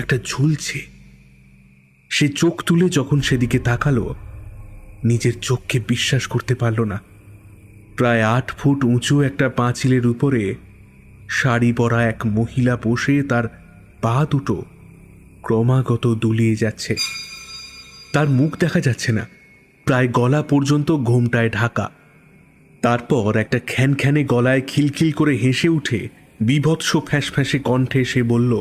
একটা ঝুলছে। সে চোখ তুলে যখন সেদিকে তাকালো, নিজের চোখকে বিশ্বাস করতে পারল না। প্রায় 8 ফুট উঁচু একটা পাঁচিলের উপরে শাড়ি পরা এক মহিলা বসে তার পা দুটো ক্রমাগত দুলিয়ে যাচ্ছে। তার মুখ দেখা যাচ্ছে না, প্রায় গলা পর্যন্ত ঘোমটায় ঢাকা। তারপর একটা খ্যানখ্যানে গলায় খিলখিল করে হেসে উঠে বীভৎস ফ্যাঁসফ্যাঁসে কণ্ঠে সে বলল,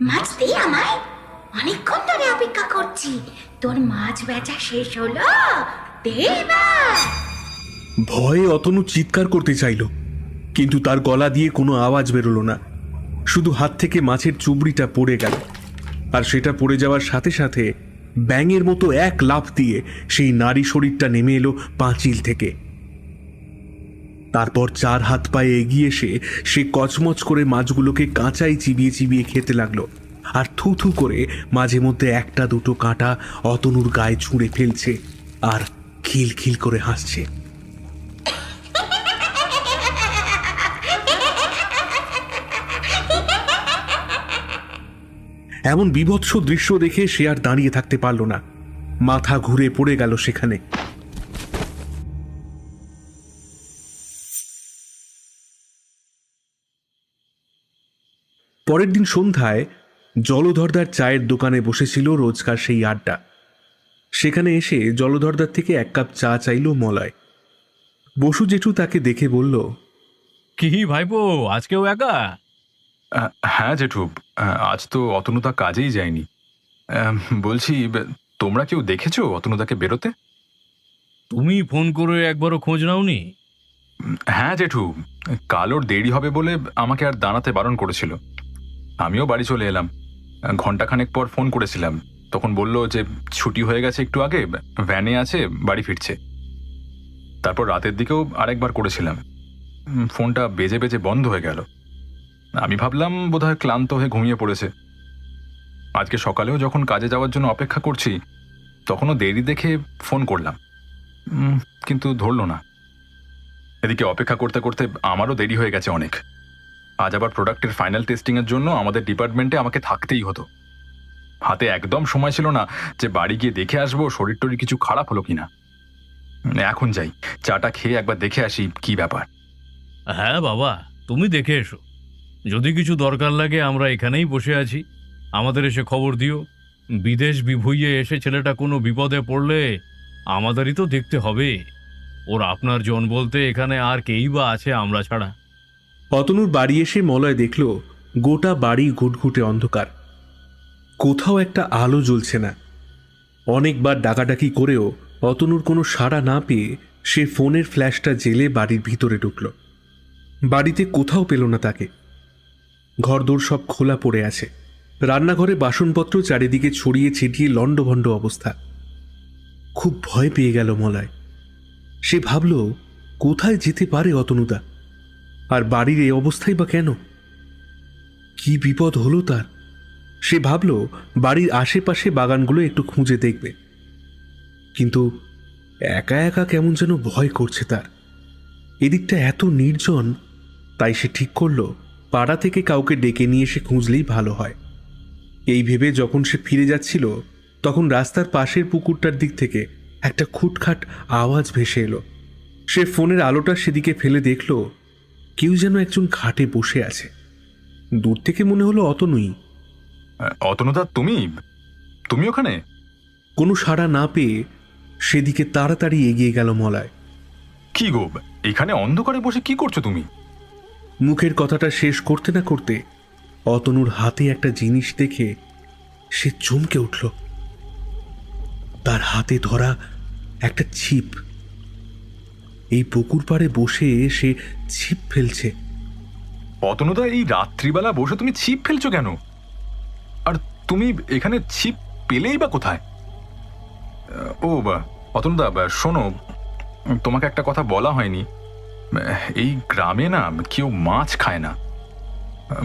মাছ দে আমায়, অনেকক্ষণ ধরে অপেক্ষা করছি। তোর মাছ বেচা শেষ হলো? দে এবার। ভয়ে অতনু চিৎকার করতে চাইল, কিন্তু তার গলা দিয়ে কোনো আওয়াজ বেরোলো না। শুধু হাত থেকে মাছের চুবড়িটা পড়ে গেল, আর সেটা পড়ে যাওয়ার সাথে সাথে ব্যাঙের মতো এক লাফ দিয়ে সেই নারী শরীরটা নেমে এলো পাঁচিল থেকে। তারপর 4 হাত পায়ে এগিয়ে এসে সে কচমচ করে মাছগুলোকে কাঁচাই চিবিয়ে চিবিয়ে খেতে লাগলো, আর থু থু করে মাঝে মধ্যে একটা দুটো কাঁটা অতনুর গায়ে ছুঁড়ে ফেলছে আর খিলখিল করে হাসছে। এমন বীভৎস দৃশ্য দেখে সে আর দাঁড়িয়ে থাকতে পারল না, মাথা ঘুরে পড়ে গেল সেখানে। পরের দিন সন্ধ্যায় জলধরদার চায়ের দোকানে বসেছিল রোজকার সেই আড্ডা। সেখানে এসে জলধরদার থেকে 1 কাপ চা চাইল মলয়। বসু জেঠু তাকে দেখে বলল, কি ভাইপো, আজকেও একা? হ্যাঁ জেঠু, আজ তো অতনুদা কাজেই যায়নি। বলছি, তোমরা কেউ দেখেছো অতনুদাকে বেরোতে? তুমি ফোন করে একবারও খোঁজ নাওনি? হ্যাঁ জেঠু, কাল ওর দেরি হবে বলে আমাকে আর দাঁড়াতে বারণ করেছিল। আমিও বাড়ি চলে এলাম। ঘন্টাখানেক পর ফোন করেছিলাম, তখন বলল যে ছুটি হয়ে গেছে একটু আগে, ভ্যানে আছে, বাড়ি ফিরছে। তারপর রাতের দিকেও আরেকবার করেছিলাম, ফোনটা বেজে বেজে বন্ধ হয়ে গেল। আমি ভাবলাম বোধহয় ক্লান্ত হয়ে ঘুমিয়ে পড়েছে। আজকে সকালেও যখন কাজে যাওয়ার জন্য অপেক্ষা করছি, তখনও দেরি দেখে ফোন করলাম, কিন্তু ধরলো না। এদিকে অপেক্ষা করতে করতে আমারও দেরি হয়ে গেছে অনেক। আজ আবার প্রোডাক্টের ফাইনাল টেস্টিংয়ের জন্য আমাদের ডিপার্টমেন্টে আমাকে থাকতেই হতো। হাতে একদম সময় ছিল না যে বাড়ি গিয়ে দেখে আসবো শরীর টরীর কিছু খারাপ হলো কিনা। এখন যাই, চাটা খেয়ে একবার দেখে আসি কি ব্যাপার। হ্যাঁ বাবা, তুমি দেখে এসো। যদি কিছু দরকার লাগে আমরা এখানেই বসে আছি, আমাদের এসে খবর দিও। বিদেশ বিভুঁইয়ে এসে ছেলেটা কোনো বিপদে পড়লে আমাদেরই তো দেখতে হবে। ওর আপনার জন বলতে এখানে আর কেই বা আছে আমরা ছাড়া? অতনুর বাড়ি এসে মলয় দেখল গোটা বাড়ি ঘুটঘুটে অন্ধকার, কোথাও একটা আলো জ্বলছে না। অনেকবার ডাকাডাকি করেও অতনুর কোনো সাড়া না পেয়ে সে ফোনের ফ্ল্যাশটা জেলে বাড়ির ভিতরে ঢুকল। বাড়িতে কোথাও পেল না তাকে। ঘরদোর সব খোলা পড়ে আছে, রান্নাঘরে বাসনপত্র চারিদিকে ছড়িয়ে ছিটিয়ে লণ্ডভণ্ড অবস্থা। খুব ভয় পেয়ে গেল মলয়। সে ভাবল কোথায় যেতে পারে অতনুদা, আর বাড়ির এই অবস্থাই বা কেন? কি বিপদ হলো তার? সে ভাবল বাড়ির আশেপাশে বাগানগুলো একটু খুঁজে দেখবে, কিন্তু একা একা কেমন যেন ভয় করছে তার। এদিকটা এত নির্জন, তাই সে ঠিক করল পাড়া থেকে কাউকে ডেকে নিয়ে এসে খুঁজলেই ভালো হয়। এই ভেবে যখন সে ফিরে যাচ্ছিল, তখন রাস্তার পাশের পুকুরটার দিক থেকে একটা খুটখাট আওয়াজ ভেসে এলো। সে ফোনের আলোটা সেদিকে ফেলে দেখল কেউ যেন একজন ঘাটে বসে আছে। দূর থেকে মনে হলো অতনুই। অতনুদা, তুমি ওখানে? কোনো সাড়া না পেয়ে সেদিকে তাড়াতাড়ি এগিয়ে গেল মলয়। কি গো, এখানে অন্ধকারে বসে কি করছো তুমি? মুখের কথাটা শেষ করতে না করতে অতনুর হাতে একটা জিনিস দেখে সে চমকে উঠল। তার হাতে ধরা একটা ছিপ। এই পুকুর পাড়ে বসে সে ছিপ ফেলছে। অতনুদা, এই রাত্রিবেলা বসে তুমি ছিপ ফেলছো কেন? আর তুমি এখানে ছিপ পেলেই বা কোথায়? ও বা অতনুদা, শোনো, তোমাকে একটা কথা বলা হয়নি। এই গ্রামে না কেউ মাছ খায় না,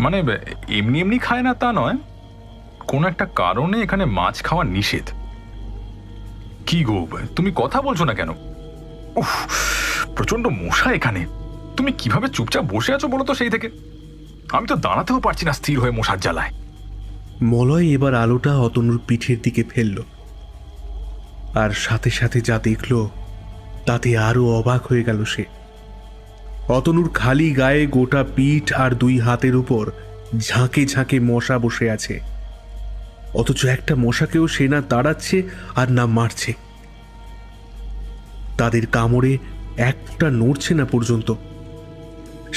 মানে এমনি এমনি খায় না তা নয়, কোনো একটা কারণে এখানে মাছ খাওয়া নিষেধ। কি গো, তুমি কথা বলছো না কেন? উফ, প্রচন্ড মশা এখানে। তুমি কিভাবে চুপচাপ বসে আছো বলো তো সেই থেকে? আমি তো দাঁড়াতেও পারছি না স্থির হয়ে মশার জ্বালায়। মলয় এবার আলোটা অতনুর পিঠের দিকে ফেলল, আর সাথে সাথে যা দেখল তাতে আরো অবাক হয়ে গেল সে। অতনুর খালি গায়ে গোটা পিঠ আর দুই হাতের উপর ঝাঁকে ঝাঁকে মশা বসে আছে, অথচ একটা মশাকেও সে না তাড়াচ্ছে আর না মারছে। তাদের কামড়ে এক ফোঁটা নড়ছে না পর্যন্ত।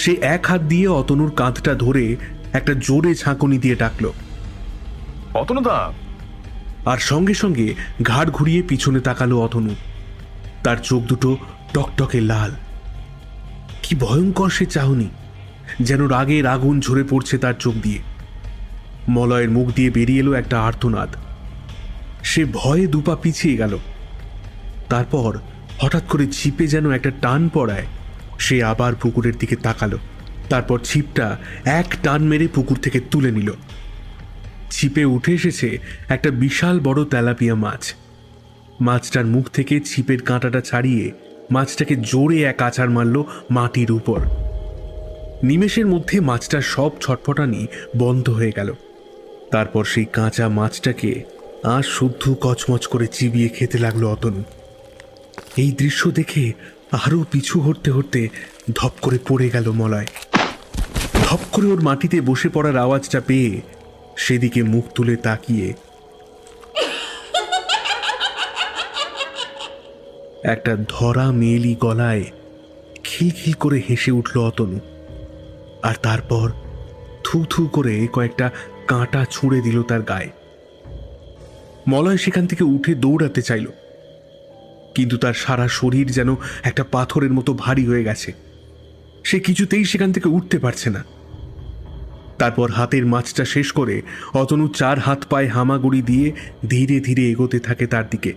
সে এক হাত দিয়ে অতনুর কাঁধটা ধরে একটা জোরে ঝাঁকুনি দিয়ে ডাকল, অতনুদা। আর সঙ্গে সঙ্গে ঘাড় ঘুরিয়ে পিছনে তাকালো অতনু। তার চোখ দুটো টকটকে লাল। কি ভয়ঙ্কর সে চাহনি, যেন রাগের আগুন ঝরে পড়ছে তার চোখ দিয়ে। মলয়ের মুখ দিয়ে বেরিয়ে এলো একটা আর্তনাদ। সে ভয়ে দুপা পিছিয়ে গেল। তারপর হঠাৎ করে ছিপে যেন একটা টান পড়ায় সে আবার পুকুরের দিকে তাকালো। তারপর ছিপটা এক টান মেরে পুকুর থেকে তুলে নিল। ছিপে উঠে এসেছে একটা বিশাল বড় তেলাপিয়া মাছ। মাছটার মুখ থেকে ছিপের কাঁটাটা ছাড়িয়ে মাছটাকে জোরে এক আছাড় মারল মাটির উপর। নিমেষের মধ্যে মাছটার সব ছটফটানি বন্ধ হয়ে গেল। তারপর সেই কাঁচা মাছটাকে আজ শুদ্ধ কচমচ করে চিবিয়ে খেতে লাগলো অতনু। এই দৃশ্য দেখে আরো পিছু হটতে হটতে ধপ করে পড়ে গেল মলয়। ধপ করে ওর মাটিতে বসে পড়ার আওয়াজটা পেয়ে সেদিকে মুখ তুলে তাকিয়ে একটা ধরা মেয়েলি গলায় খিলখিল করে হেসে উঠল অতনু। আর তারপর থু থু করে কয়েকটা কাঁটা ছুঁড়ে দিল তার গায়ে। মলয় সেখান থেকে উঠে দৌড়াতে চাইল, কিন্তু তার সারা শরীর যেন একটা পাথরের মতো ভারী হয়ে গেছে। সে কিছুতেই সেখান থেকে উঠতে পারছে না। তারপর হাতের মাছটা শেষ করে অতনু 4 হাত পায়ে হামাগুড়ি দিয়ে ধীরে ধীরে এগোতে থাকে তার দিকে।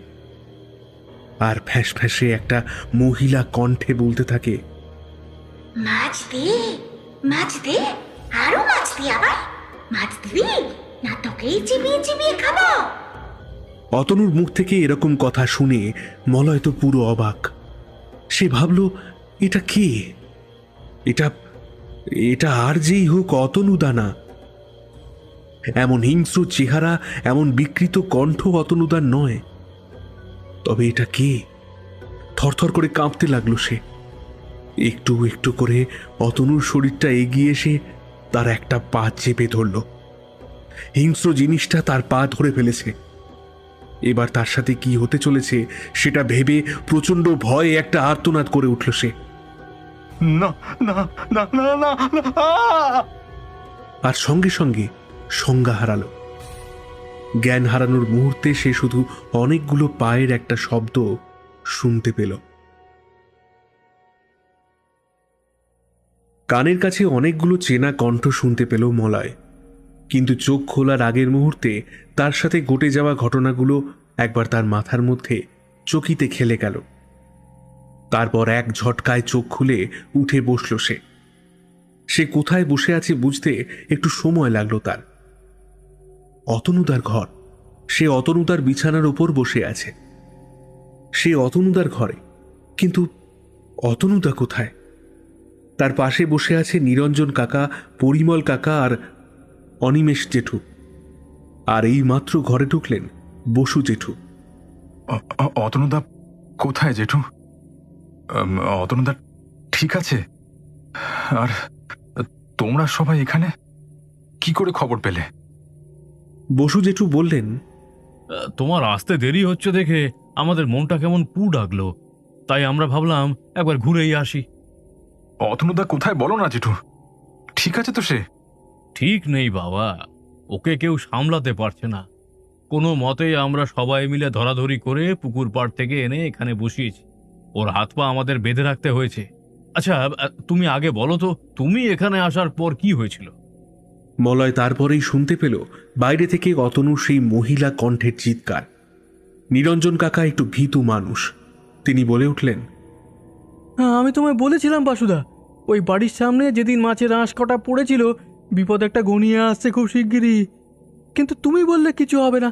আর ফ্যাঁস ফ্যাঁসে একটা মহিলা কণ্ঠে বলতে থাকে, মাছ দে, মাছ দে, আরো মাছ দে, আবার মাছ দিবি না তোকেই চিবিয়ে চিবিয়ে খাবো। অতনুর মুখ থেকে এরকম কথা শুনে মলয় তো পুরো অবাক। সে ভাবল, এটা কে? এটা আর যেই হোক অতনুদা না। এমন হিংস্র চেহারা, এমন বিকৃত কণ্ঠ অতনুদার নয়। তবে এটা কে? থরথর করে কাঁপতে লাগলো সে। একটু একটু করে অতনুর শরীরটা এগিয়ে এসে তার একটা পা চেপে ধরল। হিংস্র জিনিসটা তার পা ধরে ফেলেছে। এবার তার সাথে কি হতে চলেছে সেটা ভেবে প্রচন্ড ভয়ে একটা আর্তনাদ করে উঠল সে। না না না না না না, আহ! আর সঙ্গে সঙ্গে সংজ্ঞা হারালো। জ্ঞান হারানোর মুহূর্তে সে শুধু অনেকগুলো পায়ের একটা শব্দ শুনতে পেল। কানের কাছে অনেকগুলো চেনা কণ্ঠ শুনতে পেল মলয়, কিন্তু চোখ খোলার আগের মুহূর্তে তার সাথে ঘটে যাওয়া ঘটনাগুলো একবার তার মাথার মধ্যে চকিতে খেলে গেল। তারপর এক ঝটকায় চোখ খুলে উঠে বসল সে। সে কোথায় বসে আছে বুঝতে একটু সময় লাগলো তার। অতনুদার ঘর। সে অতনুদার বিছানার উপর বসে আছে। সে অতনুদার ঘরে, কিন্তু অতনুদা কোথায়? তার পাশে বসে আছে নিরঞ্জন কাকা, পরিমল কাকা আর অনিমেষ জেঠু। আর এই মাত্র ঘরে ঢুকলেন বসু জেঠু। অতনুদা কোথায় জেঠু? অতনুদা ঠিক আছে? আর তোমরা সবাই এখানে কি করে খবর পেলে? বসু জেঠু বললেন, তোমার আসতে দেরি হচ্ছে দেখে আমাদের মনটা কেমন কু ডাকলো, তাই আমরা ভাবলাম একবার ঘুরেই আসি। অতনুদা কোথায় বলো না জেঠু? ঠিক আছে তো সে? ঠিক নেই বাবা, ওকে কেউ সামলাতে পারছে না। কোনো মতেই আমরা সবাই মিলে ধরাধরি করে পুকুর পাড় থেকে এনে এখানে বসিয়েছি। ওর হাত পা আমাদের বেঁধে রাখতে হয়েছে। আচ্ছা, তুমি আগে বলো তো, তুমি এখানে আসার পর কি হয়েছিল? মলয় তারপরেই শুনতে পেল বাইরে থেকে অতনুর সেই মহিলা কণ্ঠের চিৎকার। নিরঞ্জন কাকা একটু ভীতু মানুষ। তিনি বলে উঠলেন, আমি তোমায় বলেছিলাম বাসুদা, ওই বাড়ির সামনে যেদিন মাছের আঁশ কটা পড়েছিল, বিপদ একটা ঘনিয়ে আসছে খুব শিগগিরই। কিন্তু তুমি বললে কিছু হবে না।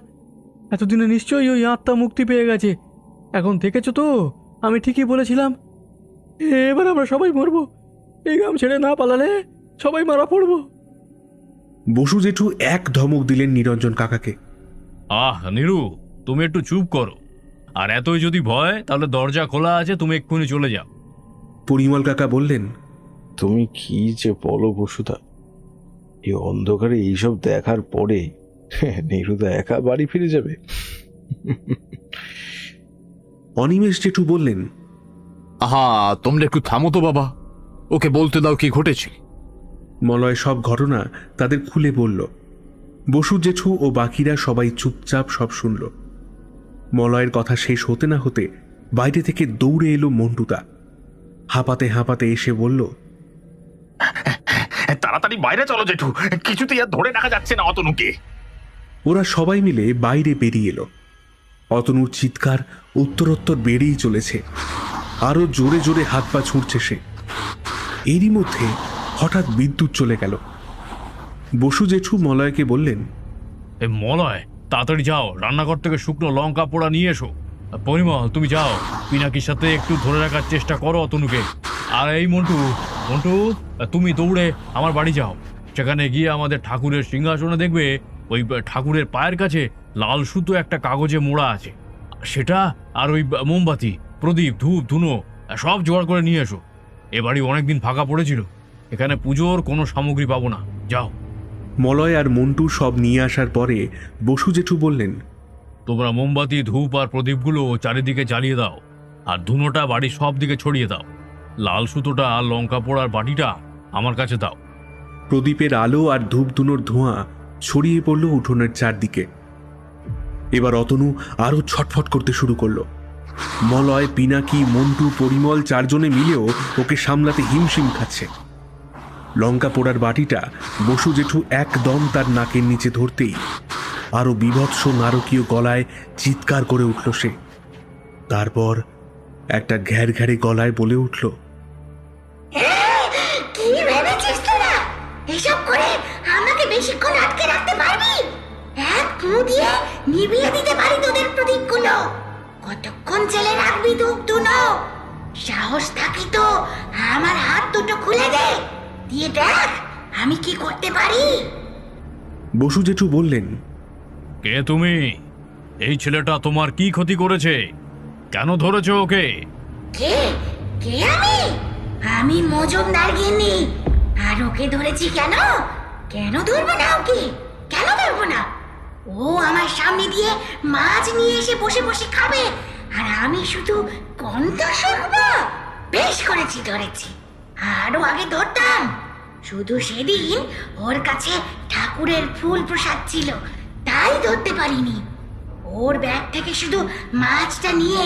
এতদিনে নিশ্চয়ই ওই আত্মা মুক্তি পেয়ে গেছে। এখন দেখেছো তো, আমি ঠিকই বলেছিলাম। এবার আমরা সবাই মরবো। এই গ্রাম ছেড়ে না পালালে সবাই মারা পড়বো। বসু জেঠু এক ধমক দিলেন নিরঞ্জন কাকাকে। আহ নিরু, তুমি একটু চুপ করো। আর এতই যদি ভয়, তাহলে দরজা খোলা আছে, তুমি এক্ষুনি চলে যাও। পরিমল কাকা বললেন, তুমি কি যে বলো বসুদা, এই অন্ধকারে এইসব দেখার পরে নিরুদা একা বাড়ি ফিরে যাবে? অনিমেষ জেঠু বললেন, আহা, তোমরা একটু থামো তো বাবা, ওকে বলতে দাও কি ঘটেছে। মলয় সব ঘটনা তাদের খুলে বলল। বসু জেঠু ও বাকিরা সবাই চুপচাপ সব শুনল। মলয়ের কথা শেষ হতে না হতে বাইরে থেকে দৌড়ে এলো মন্টুদা। হাঁপাতে হাঁপাতে এসে বলল, তাড়াতাড়ি বাইরে চলো জেঠু, কিছুতেই আর ধরে রাখা যাচ্ছে না অতনুকে। ওরা সবাই মিলে বাইরে বেরিয়ে এলো। অতনুর চিৎকার উত্তরোত্তর বেড়েই চলেছে। আরো জোরে জোরে হাত পা ছুঁড়ছে সে। এরই মধ্যে হঠাৎ বিদ্যুৎ চলে গেল। বসু জেঠু মলয়কে বললেন, এ মলয়, তাড়াতাড়ি যাও, রান্নাঘর থেকে শুকনো লঙ্কা পোড়া নিয়ে এসো। পরিমল, তুমি যাও, পিনাকির সাথে একটু ধরে রাখার চেষ্টা করো অতনুকে। আর এই মন্টু, তুমি দৌড়ে আমার বাড়ি যাও। সেখানে গিয়ে আমাদের ঠাকুরের সিংহাসনে দেখবে ওই ঠাকুরের পায়ের কাছে লাল সুতো একটা কাগজে মোড়া আছে। সেটা আর ওই মোমবাতি, প্রদীপ, ধূপ, ধুনো সব জোগাড় করে নিয়ে এসো। এ বাড়ি অনেকদিন ফাঁকা পড়েছিল, এখানে পুজোর কোনো সামগ্রী পাবো না, যাও। মলয় আর মন্টু সব নিয়ে আসার পরে বসু জেঠু বললেন, তোমরা মোমবাতি, ধূপ আর প্রদীপগুলো চারিদিকে জ্বালিয়ে দাও, আর ধুনোটা বাড়ির সব দিকে ছড়িয়ে দাও। লাল সুতোটা আর লঙ্কা পোড়ার বাটিটা আমার কাছে দাও। প্রদীপের আলো আর ধূপ ধুনোর ধোঁয়া ছড়িয়ে পড়ল উঠোনের চারদিকে। এবার অতনু আরো ছটফট করতে শুরু করলো। মলয়, পিনাকি, মন্টু, পরিমল চারজনে মিলেও ওকে সামলাতে হিমশিম খাচ্ছে। লঙ্কা পোড়ার বাটিটা বসু জেঠু একদম তার নাকের নিচে ধরতেই আরো বীভৎস নারকীয় গলায় চিৎকার করে উঠল সে। তারপর একটা ঘ্যার ঘ্যারে গলায় বলে উঠল, কি ভেবেছিস তোরা এসব করে আমাকে বেশিক্ষণ আটকে রাখতে পারবি? এক ফু দিয়ে নিভিয়ে দিতে পারি তোদের প্রদীপগুলো। কতক্ষণ জেলে রাখবি ধূপ ধুনো? সাহস থাকি তো আমার হাত দুটো খুলে দে, দিয়ে দেখ আমি কি করতে পারি। বসু জেঠু বললেন, কে তুমি? এই ছেলেটা তোমার কি ক্ষতি করেছে? কেন ধরেছো ওকে? কে কে আমি? আমি মজুমদার গিন্নি। আর ওকে ধরেছি কেন? কেন ধরবো না ওকে? কেন ধরবো না? ও আমার সামনে দিয়ে মাছ নিয়ে এসে বসে বসে খাবে, আর আমি শুধু কণ্ঠ শুনবো। বেশ করেছি, ধরেছি। আরো আগে ধরতাম, শুধু সেদিন ওর কাছে ঠাকুরের ফুল প্রসাদ ছিল, তাই ধরতে পারিনি। ওর ব্যাগ থেকে শুধু মাছটা নিয়ে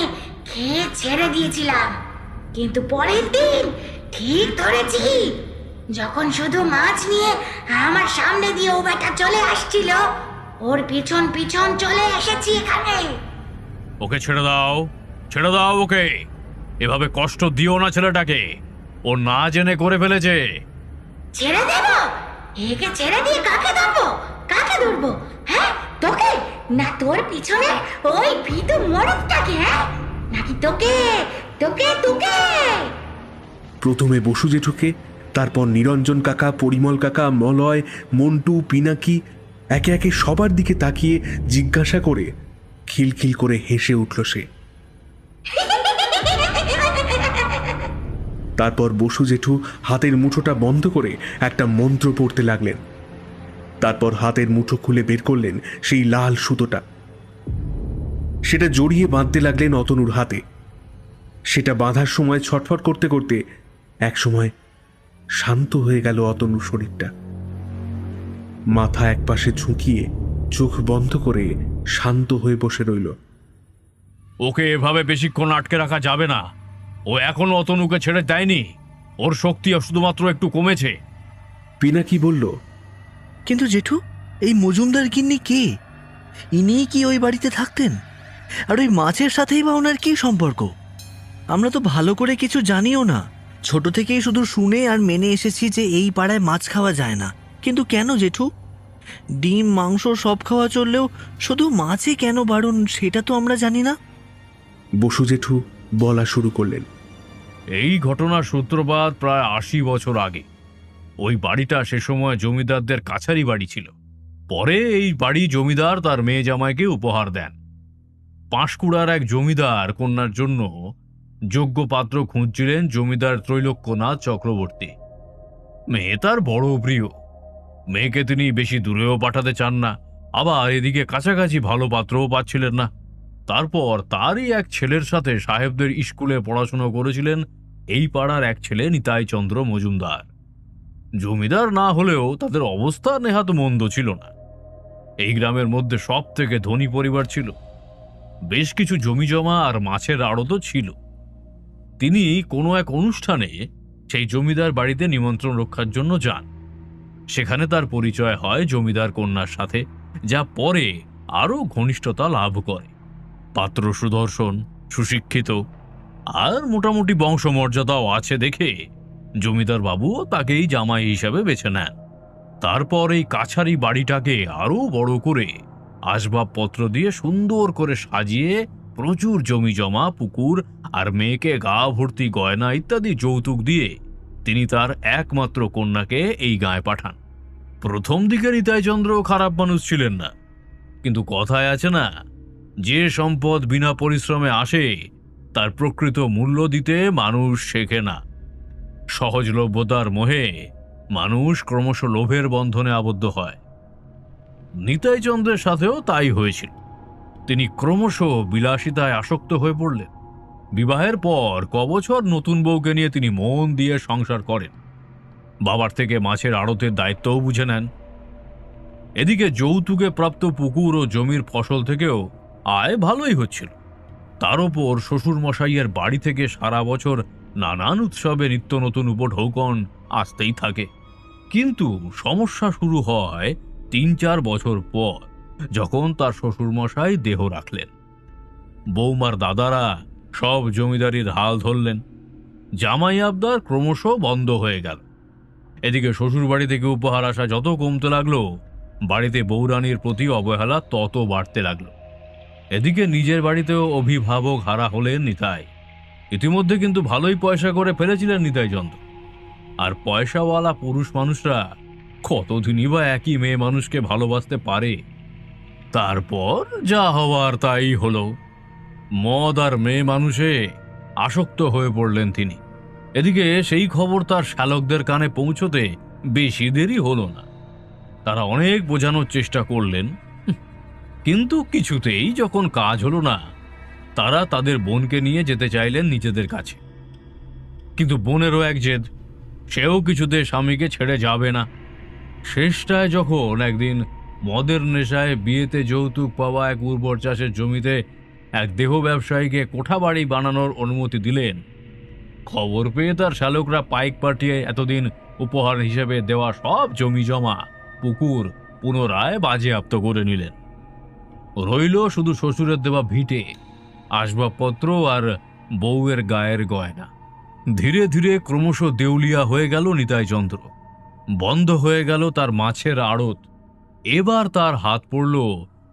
খেয়ে ছেড়ে দিয়েছিলাম, কিন্তু পরের দিন ঠিক ধরেছি। যখন শুধু মাছ নিয়ে আমার সামনে দিয়ে ও বেটা চলে আসছিল, ওর পিছন পিছন চলে এসেছি এখানে। ওকে ছেড়ে দাও, ছেড়ে দাও ওকে। এভাবে কষ্ট দিও না ছেলেটাকে, ও না জেনে করে ফেলেছে। ছেড়ে দেব? একে ছেড়ে দিয়ে কাকে ধরবো? কাকে ধরবো? হ্যাঁ, তোকে? না তোর পিছনে ওই ভীতু মরদটাকে? হ্যাঁ, নাকি তোকে তোকে তোকে? প্রথমে বসু জেঠুকে, তারপর নিরঞ্জন কাকা, পরিমল কাকা, মলয়, মন্টু, পিনাকি একে একে সবার দিকে তাকিয়ে জিজ্ঞাসা করে খিলখিল করে হেসে উঠল সে। তারপর বসু জেঠু হাতের মুঠোটা বন্ধ করে একটা মন্ত্র পড়তে লাগলেন। তারপর হাতের মুঠো খুলে বের করলেন সেই লাল সুতোটা। সেটা জড়িয়ে বাঁধতে লাগলেন অতনুর হাতে। সেটা বাঁধার সময় ছটফট করতে করতে এক সময় শান্ত হয়ে গেল অতনুর শরীরটা। মাথা একপাশে ঝুঁকিয়ে চোখ বন্ধ করে শান্ত হয়ে বসে রইল। ওকে এভাবে বেশিক্ষণ আটকে রাখা যাবে না। ও এখনো অতনুকে ছেড়ে দেয়নি, ওর শক্তি শুধুমাত্র একটু কমেছে। পিনাকি বলল, কিন্তু জেঠু, এই মজুমদার গিন্নি কে? ইনিই কি ওই বাড়িতে থাকতেন? আর ওই মাছের সাথেই বা ওনার কি সম্পর্ক? আমরা তো ভালো করে কিছু জানিও না। ছোট থেকেই শুধু শুনে আর মেনে এসেছি যে এই পাড়ায় মাছ খাওয়া যায় না। কিন্তু কেন জেঠু? ডিম, মাংস সব খাওয়া চললেও শুধু মাছই কেন বারণ, সেটা তো আমরা জানি না। বসু জেঠু বলা শুরু করলেন, এই ঘটনার সূত্রপাত প্রায় ৮০ বছর আগে। ওই বাড়িটা সে সময় জমিদারদের কাছারি বাড়ি ছিল। পরে এই বাড়ি জমিদার তার মেয়ে জামাইকে উপহার দেন। পাঁশকুড়ার এক জমিদার কন্যার জন্য যোগ্য পাত্র খুঁজছিলেন জমিদার ত্রৈলোক্যনাথ চক্রবর্তী। মেয়ে তার বড় প্রিয়। মেয়েকে তিনি বেশি দূরেও পাঠাতে চান না, আবার এদিকে কাছাকাছি ভালো পাত্রও পাচ্ছিলেন না। তারপর তারই এক ছেলের সাথে সাহেবদের স্কুলে পড়াশোনা করেছিলেন এই পাড়ার এক ছেলে নিতাই চন্দ্র মজুমদার। জমিদার না হলেও তাদের অবস্থা নেহাত মন্দ ছিল না। এই গ্রামের মধ্যে সব থেকে ধনী পরিবার ছিল। বেশ কিছু জমিজমা আর মাছের আড়তও ছিল। তিনি কোনো এক অনুষ্ঠানে সেই জমিদার বাড়িতে নিমন্ত্রণ রক্ষার জন্য যান। সেখানে তার পরিচয় হয় জমিদার কন্যার সাথে, যা পরে আরও ঘনিষ্ঠতা লাভ করে। পাত্র সুদর্শন, সুশিক্ষিত আর মোটামুটি বংশমর্যাদাও আছে দেখে জমিদার বাবুও তাকেই জামাই হিসাবে বেছে নেন। তারপর এই কাছারি বাড়িটাকে আরও বড় করে আসবাবপত্র দিয়ে সুন্দর করে সাজিয়ে প্রচুর জমি জমা, পুকুর আর মেয়েকে গা ভর্তি গয়না ইত্যাদি যৌতুক দিয়ে তিনি তার একমাত্র কন্যাকে এই গাঁয়ে পাঠান। প্রথম দিকে নিতাইচন্দ্র খারাপ মানুষ ছিলেন না, কিন্তু কথায় আছে না, যে সম্পদ বিনা পরিশ্রমে আসে তার প্রকৃত মূল্য দিতে মানুষ শেখে না। সহজলভ্যতার মোহে মানুষ ক্রমশ লোভের বন্ধনে আবদ্ধ হয়। নিতাইচন্দ্রের সাথেও তাই হয়েছিল। তিনি ক্রমশ বিলাসিতায় আসক্ত হয়ে পড়লেন। বিবাহের পর কবছর নতুন বউকে নিয়ে তিনি মন দিয়ে সংসার করেন। বাবার থেকে মাছের আড়তের দায়িত্বও বুঝে নেন। এদিকে যৌতুকে প্রাপ্ত পুকুর ও জমির ফসল থেকেও আয় ভালোই হচ্ছিল। তার ওপর শ্বশুর মশাইয়ের বাড়ি থেকে সারা বছর নানান উৎসবে নিত্য নতুন উপঢৌকন আসতেই থাকে। কিন্তু সমস্যা শুরু হয় ৩-৪ বছর পর, যখন তার শ্বশুর মশাই দেহ রাখলেন। বৌমার দাদারা সব জমিদারির হাল ধরলেন। জামাই আবদার ক্রমশ বন্ধ হয়ে গেল। এদিকে শ্বশুর বাড়ি থেকে উপহার আসা যত কমতে লাগলো, বাড়িতে বৌরানীর প্রতি অবহেলা তত বাড়তে লাগলো। এদিকে নিজের বাড়িতেও অভিভাবক হারা হলেন নিতাই। ইতিমধ্যে কিন্তু ভালোই পয়সা করে ফেলেছিলেন নিতাই চন্দ্র। আর পয়সাওয়ালা পুরুষ মানুষরা কতদিনই বা একই মেয়ে মানুষকে ভালোবাসতে পারে। তারপর যা হওয়ার তাই হলো। মদ আর মেয়ে মানুষে আসক্ত হয়ে পড়লেন তিনি। এদিকে সেই খবর তার শ্যালকদের কানে পৌঁছতে বেশি দেরি হলো না। তারা অনেক বোঝানোর চেষ্টা করলেন, কিন্তু কিছুতেই যখন কাজ হলো না, তারা তাদের বোনকে নিয়ে যেতে চাইলেন নিজেদের কাছে। কিন্তু বোনেরও এক জেদ, সেও কিছুতে স্বামীকে ছেড়ে যাবে না। শেষটায় যখন একদিন মদের নেশায় বিয়েতে যৌতুক পাওয়া এক উর্বর চাষের জমিতে এক দেহ ব্যবসায়ীকে কোঠা বাড়ি বানানোর অনুমতি দিলেন, খবর পেয়ে তার শ্যালকরা পাইক পাঠিয়ে এতদিন উপহার হিসেবে দেওয়া সব জমি জমা পুকুর পুনরায় বাজেয়াপ্ত করে নিলেন। রইল শুধু শ্বশুরের দেওয়া ভিটে, আসবাবপত্র আর বউয়ের গায়ের গয়না। ধীরে ধীরে ক্রমশ দেউলিয়া হয়ে গেল নিতাই চন্দ্র। বন্ধ হয়ে গেল তার মাছের আড়ত। এবার তার হাত পড়ল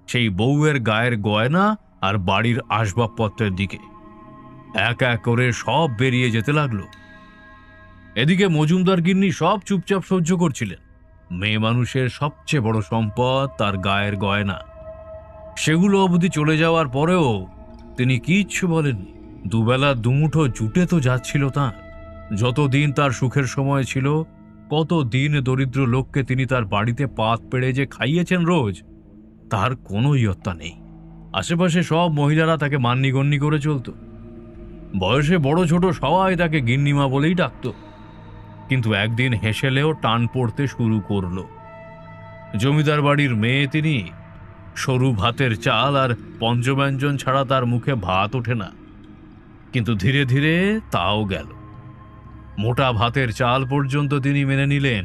সেই বউয়ের গায়ের গয়না আর বাড়ির আসবাবপত্রের দিকে। এক এক করে সব বেরিয়ে যেতে লাগলো। এদিকে মজুমদার গিন্নি সব চুপচাপ সহ্য করছিলেন। মেয়ে মানুষের সবচেয়ে বড় সম্পদ তার গায়ের গয়না। সেগুলো অবধি চলে যাওয়ার পরেও তিনি কিচ্ছু বলেননি। দুবেলা দুমুঠো জুটে তো যাচ্ছিল তার। যতদিন তার সুখের সময় ছিল, কত দিন দরিদ্র লোককে তিনি তার বাড়িতে পাত পেড়ে যে খাইয়েছেন রোজ, তার কোনো ইয়ত্তা নেই। আশেপাশে সব মহিলারা তাকে মান্যিগণ্যি করে চলত। বয়সে বড় ছোট সবাই তাকে গিন্নিমা বলেই ডাকত। কিন্তু একদিন হেসেলেও টান পড়তে শুরু করল। জমিদার বাড়ির মেয়ে তিনি, সরু ভাতের চাল আর পঞ্চব্যঞ্জন ছাড়া তার মুখে ভাত ওঠে না। কিন্তু ধীরে ধীরে তাও গেল। মোটা ভাতের চাল পর্যন্ত তিনি মেনে নিলেন।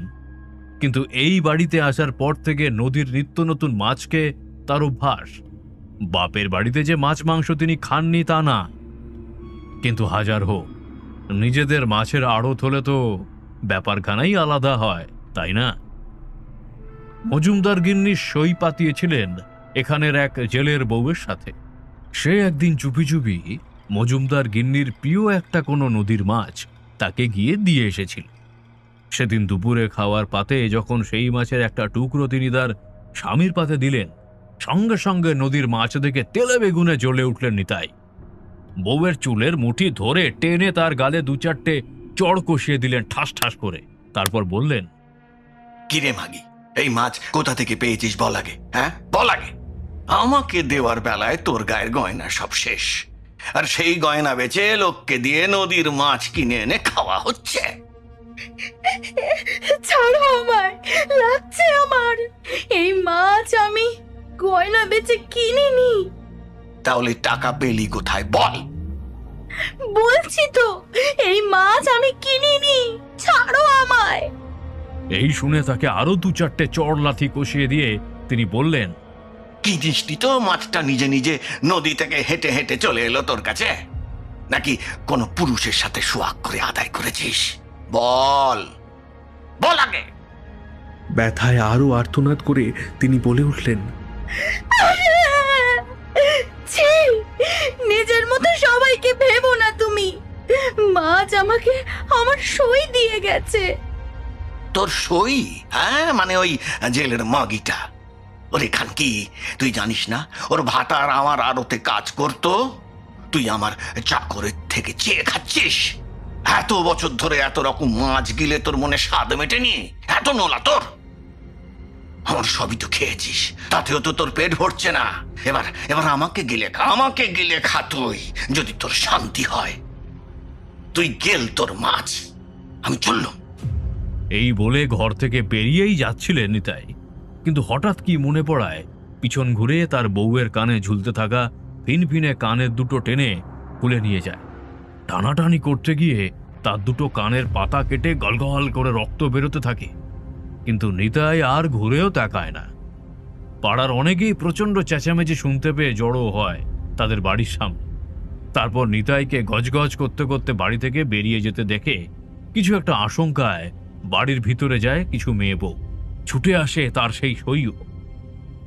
কিন্তু এই বাড়িতে আসার পর থেকে নদীর নিত্য নতুন মাছকে তার অভ্যাস। বাপের বাড়িতে যে মাছ মাংস তিনি খাননি তা না, কিন্তু হাজার হোক, নিজেদের মাছের আড়ত হলে তো ব্যাপারখানাই আলাদা হয়, তাই না? মজুমদার গিন্নি সই পাতিয়েছিলেন এখানের এক জেলের বউয়ের সাথে। সে একদিন চুপি চুপি মজুমদার গিন্নির প্রিয় একটা কোনো নদীর মাছ তাকে গিয়ে দিয়ে এসেছিল। সেদিন দুপুরে খাওয়ার পাতে যখন সেই মাছের একটা টুকরো তিনি তার স্বামীর পাতে দিলেন, সঙ্গে সঙ্গে নদীর মাছ দেখে তেলে বেগুনে জ্বলে উঠলেন নিতাই। বউয়ের চুলের মুঠি ধরে টেনে তার গালে 2-4টে চড় কষিয়ে দিলেন ঠাস ঠাস করে। তারপর বললেন, কিরে মাগি, এই মাছ কোথা থেকে পেয়েছিস বল আগে, হ্যাঁ বল আগে। আমাকে দেওয়ার বেলায় তোর গায়ের গয়না সব শেষ, আর সেই গয়না বেচে লোককে দিয়ে নদীর মাছ কিনে এনে খাওয়া হচ্ছে। ছাড়ো আমায়, লাগছে আমার। এই মাছ আমি গয়না বেচে কিনিনি। তাহলে টাকা পেলি কোথায় বল? বলছি তো, এই মাছ আমি কিনিনি, ছাড়ো আমায়। এই শুনে তাকে আরো 2-4টে চড় লাথি কষিয়ে দিয়ে তিনি বললেন, কিনিসটি তো মাছটা নিজে নিজে নদী থেকে হেঁটে হেঁটে চলে এলো তোর কাছে, নাকি কোনো পুরুষের সাথে সোয়াগ করে আদায় করেছিস? বল বল আগে। ব্যথায় আরো আর্তনাদ করে তিনি বলে উঠলেন, ছি, নিজের মতো সবাইকে ভেবো না তুমি। মাছ আমাকে আমার সই দিয়ে গেছে। তোর সই? হ্যাঁ, মানে ওই জেলের মাগিটা। ওরে খান কি, তুই জানিস না ওর ভাতার আমার আড়তে কাজ করতো? তুই আমার চাকরের থেকে চেয়ে খাচ্ছিস? এত বছর ধরে এত রকম মাছ গিলে তোর মনে স্বাদ মেটেনি? এত নোলা তোর? আমার সবই তো খেয়েছিস, তাতেও তো তোর পেট ভরছে না। এবার এবার আমাকে গিলে খা তুই, যদি তোর শান্তি হয়। তুই গেল তোর মাছ, আমি চললুম। এই বলে ঘর থেকে বেরিয়েই যাচ্ছিলেন নিতাই। কিন্তু হঠাৎ কি মনে পড়ায় পিছন ঘুরে তার বউয়ের কানে ঝুলতে থাকা ফিনফিনে কানের দুটো টেনে খুলে নিয়ে যায়। টানাটানি করতে গিয়ে তার দুটো কানের পাতা কেটে গলগল করে রক্ত বেরোতে থাকে, কিন্তু নিতাই আর ঘুরেও তাকায় না। পাড়ার অনেকেই প্রচণ্ড চেঁচামেচি শুনতে পেয়ে জড়ো হয় তাদের বাড়ির সামনে। তারপর নিতাইকে গজগজ করতে করতে বাড়ি থেকে বেরিয়ে যেতে দেখে কিছু একটা আশঙ্কায় বাড়ির ভিতরে যায় কিছু মেয়ে বউ। ছুটে আসে তার সেই সইও।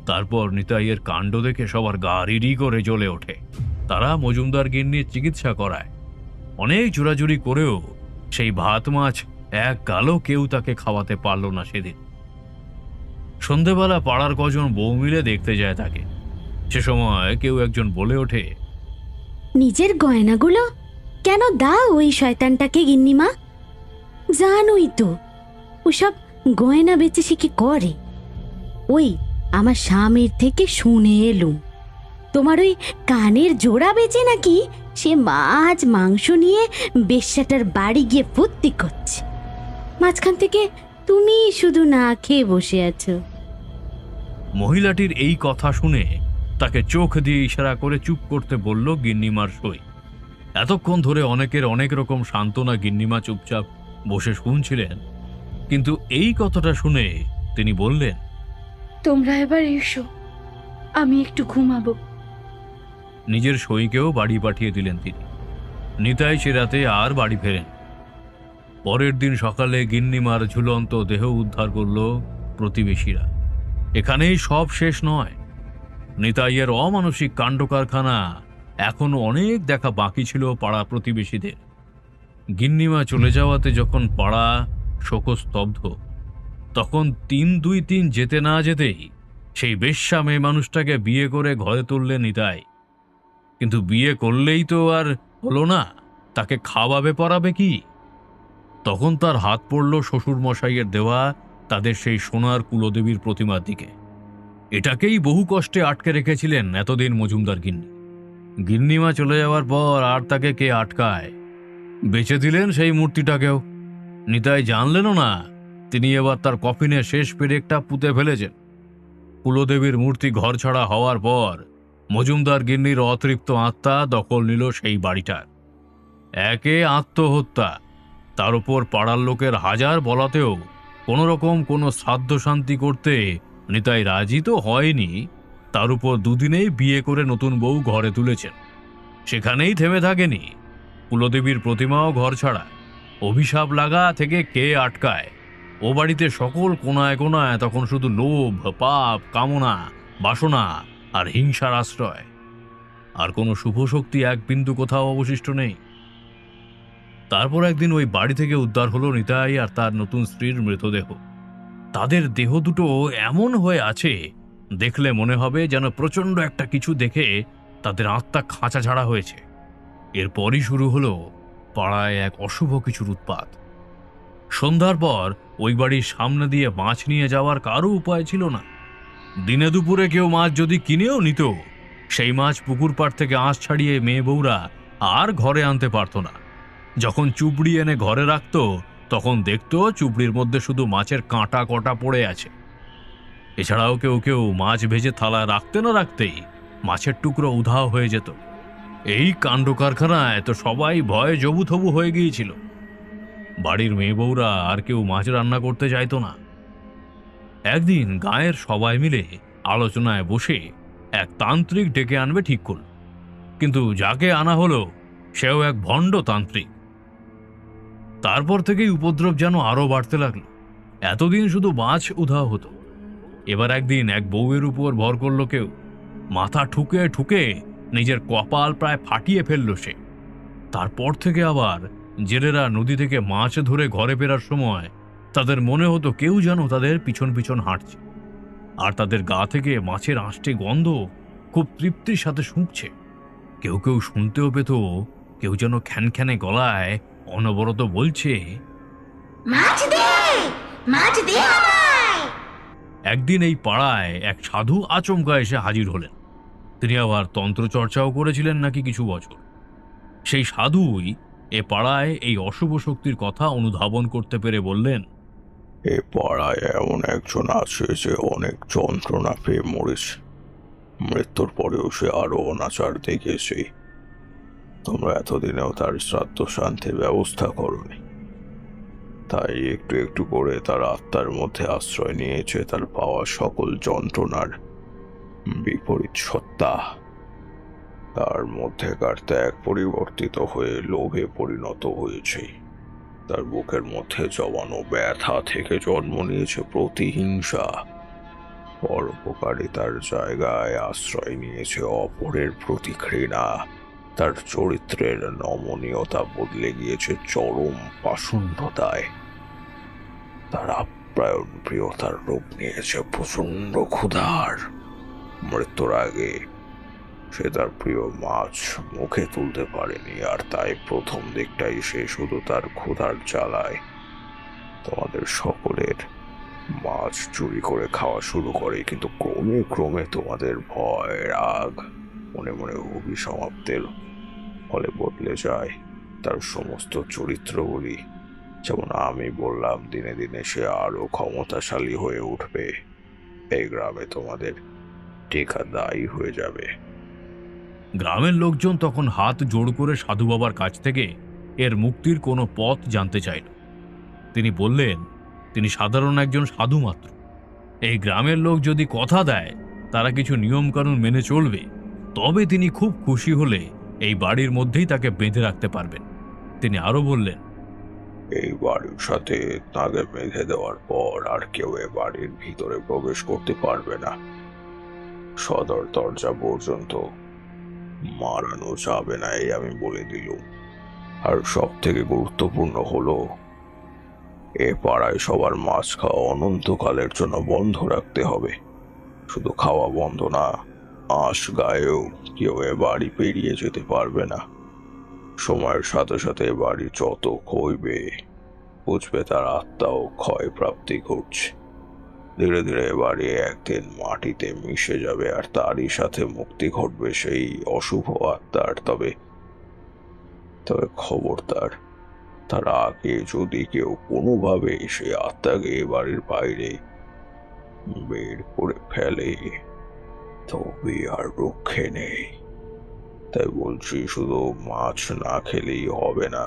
তারপর নিতাইয়ের কাণ্ড দেখে সবার গা রিরি করে জ্বলে ওঠে। তারা মজুমদার গিন্নির চিকিৎসা করায়। অনেক জোরাজুরি করেও সেই ভাত মাছ এক গালও কেউ তাকে খাওয়াতে পারল না সেদিন। সন্ধেবেলা পাড়ার কজন বউ মিলে দেখতে যায় তাকে। সে সময় কেউ একজন বলে ওঠে, নিজের গয়নাগুলো কেন দাও ওই শয়তানটাকে গিন্নিমা? জানোই তো ওসব গয়না বেচে সে কি করে। ওই আমার স্বামীর থেকে শুনে এলুম তোমার ওই কানের জোড়া বেচে নাকি সে মাছ মাংস নিয়ে বেশ্যাটার বাড়ি গিয়ে ফুর্তি করছে। মাঝখান থেকে তুমি শুধু না খেয়ে বসে আছো। মহিলাটির এই কথা শুনে তাকে চোখ দিয়ে ইশারা করে চুপ করতে বলল গিন্নিমার সই। এতক্ষণ ধরে অনেকের অনেক রকম সান্ত্বনা গিন্নিমা চুপচাপ বসে শুনছিলেন, কিন্তু এই কথাটা শুনে তিনি বললেন, তোমরা এবার এসো, আমি একটু ঘুমাবো। নিজের সইকেও বাড়ি পাঠিয়ে দিলেন তিনি। নিতাই সে রাতে আর বাড়ি ফেরেন। পরের দিন সকালে গিন্নিমার ঝুলন্ত দেহ উদ্ধার করল প্রতিবেশীরা। এখানেই সব শেষ নয়। নিতাইয়ের অমানসিক কাণ্ড কারখানা এখনো অনেক দেখা বাকি ছিল পাড়া প্রতিবেশীদের। গিন্নিমা চলে যাওয়াতে যখন পাড়া শোকস্তব্ধ, তখন 3-2-3 যেতে না যেতেই সেই বেশ্যা মেয়ে মানুষটাকে বিয়ে করে ঘরে তুললে নিতাই। কিন্তু বিয়ে করলেই তো আর হলো না, তাকে খাওয়াবে পরাবে কি? তখন তার হাত পড়ল শ্বশুর মশাইয়ের দেওয়া তাদের সেই সোনার কুলদেবীর প্রতিমার দিকে। এটাকেই বহু কষ্টে আটকে রেখেছিলেন এতদিন মজুমদার গিন্নি। গিন্নিমা চলে যাওয়ার পর আর তাকে কে আটকায়? বেচে দিলেন সেই মূর্তিটাকেও। নিতাই জানলেনও না তিনি এবার তার কফিনে শেষ পেরেকটা পুঁতে ফেলেছেন। কুলদেবীর মূর্তি ঘর ছাড়া হওয়ার পর মজুমদার গিন্নির অতৃপ্ত আত্মা দখল নিল সেই বাড়িটার। একে আত্মহত্যা, তার উপর পাড়ার লোকের হাজার বলাতেও কোনো রকম কোনো শ্রাদ্ধ শান্তি করতে নিতাই রাজি তো হয়নি, তার উপর দুদিনেই বিয়ে করে নতুন বউ ঘরে তুলেছেন। সেখানেই থেমে থাকেনি, কুলদেবীর প্রতিমাও ঘর ছাড়া। অভিশাপ লাগা থেকে কে আটকায়? ও বাড়িতে সকল কোনায় কোনায় তখন শুধু লোভ, পাপ, কামনা, বাসনা আর হিংসার আশ্রয়। আর কোনো শুভ শক্তি এক বিন্দু কোথাও অবশিষ্ট নেই। তারপর একদিন ওই বাড়ি থেকে উদ্ধার হলো নিতাই আর তার নতুন স্ত্রীর মৃতদেহ। তাদের দেহ দুটো এমন হয়ে আছে, দেখলে মনে হবে যেন প্রচণ্ড একটা কিছু দেখে তাদের আত্মা খাঁচা ছাড়া হয়েছে। এরপরই শুরু হলো পাড়ায় এক অশুভ কিছুর উৎপাত। সন্ধ্যার পর ওই বাড়ির সামনে দিয়ে মাছ নিয়ে যাওয়ার কারো উপায় ছিল না। দিনে দুপুরে কেউ মাছ যদি কিনেও নিত, সেই মাছ পুকুর পাড় থেকে আঁশ ছাড়িয়ে মেয়ে বউরা আর ঘরে আনতে পারত না। যখন চুবড়ি এনে ঘরে রাখত, তখন দেখতো চুবড়ির মধ্যে শুধু মাছের কাঁটা কটা পড়ে আছে। এছাড়াও কেউ কেউ মাছ ভেজে থালায় রাখতে না রাখতেই মাছের টুকরো উধাও হয়ে যেত। এই কাণ্ড কারখানায় তো সবাই ভয়ে জবুথবু হয়ে গিয়েছিল। বাড়ির মেয়ে বউরা আর কেউ মাছ রান্না করতে চাইতো না। একদিন গায়ের সবাই মিলে আলোচনায় বসে এক তান্ত্রিক ডেকে আনবে ঠিক করল, কিন্তু যাকে আনা হলো সেও এক ভণ্ড তান্ত্রিক। তারপর থেকেই উপদ্রব যেন আরো বাড়তে লাগলো। এতদিন শুধু মাছ উধাও হতো, এবার একদিন এক বউয়ের উপর ভর করলো কেউ। মাথা ঠুকে ঠুকে নিজের কপাল প্রায় ফাটিয়ে ফেলল সে। তারপর থেকে আবার জেলেরা নদী থেকে মাছ ধরে ঘরে ফেরার সময় তাদের মনে হতো কেউ যেন তাদের পিছন পিছন হাঁটছে, আর তাদের গা থেকে মাছের আঁশটে গন্ধ খুব তৃপ্তির সাথে শুঁকছে। কেউ কেউ শুনতেও পেত কেউ যেন খ্যানখ্যানে গলায় অনবরত বলছে, মাছ দে, মাছ দে আমায়। একদিন এই পাড়ায় এক সাধু আচমকা এসে হাজির হলেন। তিনি আবার তন্ত্রচর্চাও করেছিলেন নাকি কিছু বছর। সেই সাধুই এ পাড়ায় এই অশুভ শক্তির কথা অনুধাবন করতে পেরে বললেন, এ পাড়ায় এমন একজন আছে যে অনেক যন্ত্রণা পেয়ে মরেছে। মৃত্যুর পরেও সে আরো অনাচার দেখেছে। তোমরা এতদিনেও তার শ্রাদ্ধ শান্তির ব্যবস্থা করনি, তাই একটু একটু করে তার আত্মার মধ্যে আশ্রয় নিয়েছে তার পাওয়া সকল যন্ত্রণার বিপরীত সত্তা। তার মধ্যেকার ত্যাগ পরিবর্তিত হয়ে লোভে পরিণত হয়েছে। তার বুকের মধ্যে জমানো ব্যথা থেকে জন্ম নিয়েছে প্রতিহিংসা। পরোপকারিতার জায়গায় আশ্রয় নিয়েছে অপরের প্রতি ঘৃণা। তার চরিত্রের নমনীয়তা বদলে গিয়েছে চরম পাষণ্ডতায়। তার আপ্যায়ন প্রিয়তার রূপ নিয়েছে প্রচন্ড ক্ষুধার। মৃত্যুর আগে সে তার প্রিয় মাছ মুখে তুলতে পারেনি, আর তাই প্রথম দিকটাই সে শুধু তার ক্ষুধার জ্বালায় তোমাদের সকলের মাছ চুরি করে খাওয়া শুরু করে। কিন্তু ক্রমে ক্রমে তোমাদের ভয়, রাগ, মনে মনে অভিসমাপ্তের ফলে বদলে যায় তার সমস্ত চরিত্রগুলি। যেমন আমি বললাম, দিনে দিনে সে আরো ক্ষমতাশালী হয়ে উঠবে। এই গ্রামে তোমাদের টেকা দায়ী হয়ে যাবে। গ্রামের লোকজন তখন হাত জোড় করে সাধু বাবার কাছ থেকে এর মুক্তির কোনো পথ জানতে চাইল। তিনি বললেন, তিনি সাধারণ একজন সাধু মাত্র। এই গ্রামের লোক যদি কথা দেয় তারা কিছু নিয়মকানুন মেনে চলবে, তবে তিনি খুব খুশি হলে এই বাড়ির মধ্যেই তাকে বেঁধে রাখতে পারবেন। তিনি আরো বললেন, এই বাড়ির সাথে তাকে বেঁধে দেওয়ার পর আর কেউ এ বাড়ির ভিতরে প্রবেশ করতে পারবে না। সদর দরজা পর্যন্ত মারানো যাবে না, এই আমি বলে দিলুম। আর সব থেকে গুরুত্বপূর্ণ হলো, এ পাড়ায় সবার মাছ খাওয়া অনন্তকালের জন্য বন্ধ রাখতে হবে। শুধু খাওয়া বন্ধ না, আঁশ গায়েও কেউ এ বাড়ি পেরিয়ে যেতে পারবে না। সময়ের সাথে সাথে এ বাড়ি যত ক্ষয়বে, বুঝবে তার আত্মাও ক্ষয় প্রাপ্তি ঘটছে। ধীরে ধীরে এ বাড়ি একদিন মাটিতে মিশে যাবে, আর তারই সাথে মুক্তি ঘটবে সেই অশুভ আত্মার। তবে খবরদার, তার আগে যদি কেউ কোনোভাবে সেই আত্মাকে এ বাড়ির বাইরে বের করে ফেলে, তবে আর রক্ষে নেই। তাই বলছি, শুধু মাছ না খেলেই হবে না।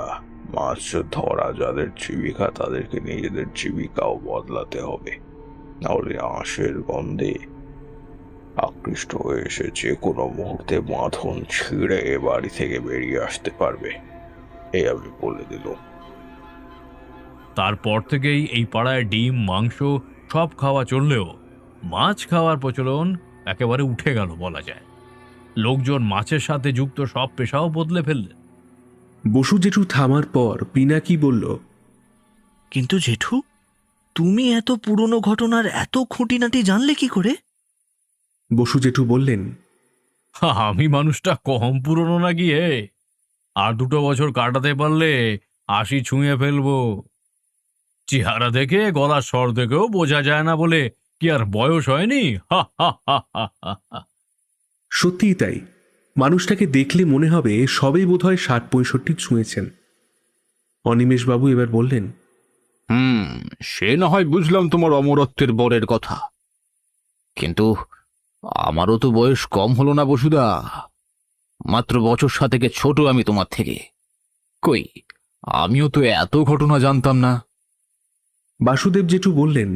মাছ ধরা যাদের জীবিকা, তাদেরকে নিজেদের জীবিকাও বদলাতে হবে। নাহলে আঁশের গন্ধে আকৃষ্ট হয়ে এসে যে কোনো মুহূর্তে বাঁধন ছিঁড়ে এ বাড়ি থেকে বেরিয়ে আসতে পারবে, এই আমি বলে দিলাম। তারপর থেকেই এই পাড়ায় ডিম, মাংস সব খাওয়া চললেও মাছ খাওয়ার প্রচলন একেবারে উঠে গেল বলা যায়। লোকজন মাছের সাথে যুক্ত সব পেশাও বদলে ফেললেন। বসু জেঠু থামার পর পিনাকি বলল, কিন্তু জেঠু, তুমি এত পুরনো ঘটনার এত খুঁটিনাটি জানলে কি করে? বসু জেঠু বললেন, আমি মানুষটা কম পুরনো নাকি হে? আর 2 বছর কাটাতে পারলে 80 ছুঁয়ে ফেলবো। চেহারা দেখে, গলার স্বর দেখেও বোঝা যায় না বলে কি আর বয়স হয়নি? সত্যিই তাই। মানুষটাকে দেখলে মনে হবে সবে বোধহয় 60-65 ছুঁয়েছেন। অনিমেষবাবু এবার বললেন, সে না হয় বুঝলাম তোমার অমরত্বের বরের কথা, কিন্তু আমারও তো বয়স কম হলো না বসুদা। মাত্র বছর 7 ছোট আমি তোমার থেকে। কই, আমিও তো এত ঘটনা জানতাম না। বাসুদেব জেঠু বললেন,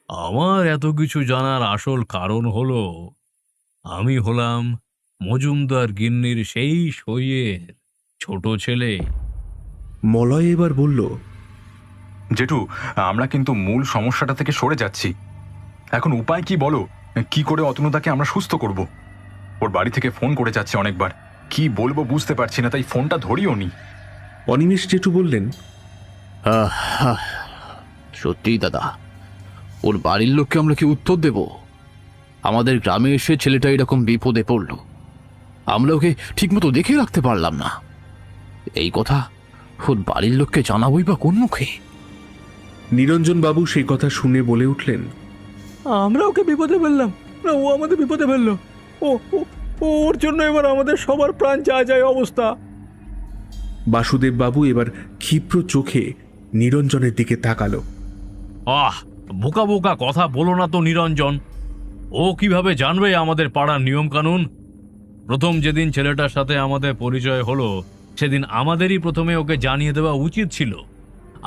আমার এত কিছু জানার আসল কারণ হলো, আমি হলাম মজুমদার গিন্নির সেই সইয়ের ছোট ছেলে। মলয় এবার বলল, জেঠু, আমরা কিন্তু মূল সমস্যাটা থেকে সরে যাচ্ছি। এখন উপায় কি বলো? কি করে অতনুদাকে আমরা সুস্থ করব? ওর বাড়ি থেকে ফোন করে যাচ্ছে অনেকবার, কি বলবো বুঝতে পারছি না, তাই ফোনটা ধরিও নি। অনিমেষ জেঠু বললেন, সত্যিই দাদা, ওর বাড়ির লোককে আমরা কি উত্তর দেব? আমাদের গ্রামে এসে ছেলেটা এরকম বিপদে পড়ল, আমরা ওকে ঠিকমতো দেখে রাখতে পারলাম না। এই কথা ওর বাড়ির লোককে জানাবই বা কোন মুখে? নিরঞ্জন বাবু সেই কথা শুনে বলে উঠলেন, আমরা ওকে বিপদে ফেললাম না, ও আমাদের বিপদে ফেললো। ওর জন্য এবার আমাদের সবার প্রাণ যায় অবস্থা। বাসুদেব বাবু এবার ক্ষিপ্র চোখে নিরঞ্জনের দিকে তাকালো। বোকা বোকা কথা বলো না তো নিরঞ্জন। ও কিভাবে জানবে আমাদের পাড়ার নিয়ম কানুন? প্রথম যেদিন ছেলেটার সাথে আমাদের পরিচয় হলো সেদিন আমাদেরই প্রথমে ওকে জানিয়ে দেওয়া উচিত ছিল।